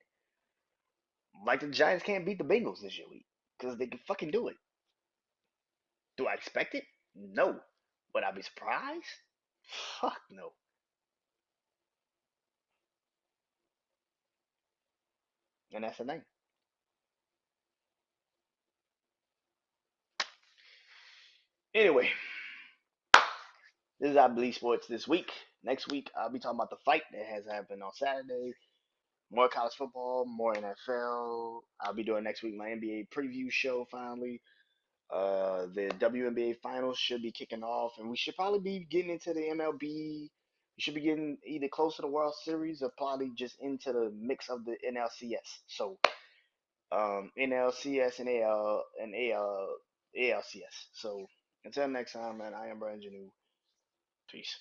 [SPEAKER 1] like the Giants can't beat the Bengals this year week because they can fucking do it. Do I expect it? No. Would I be surprised? Fuck no. And that's the thing. Anyway, this is I Believe Sports this week. Next week, I'll be talking about the fight that has happened on Saturday. More college football, more NFL. I'll be doing next week my NBA preview show finally. The WNBA finals should be kicking off, and we should probably be getting into the MLB. We should be getting either close to the World Series or probably just into the mix of the NLCS. So, NLCS and ALCS. So, until next time, man, I am Brandon Janeau. Peace.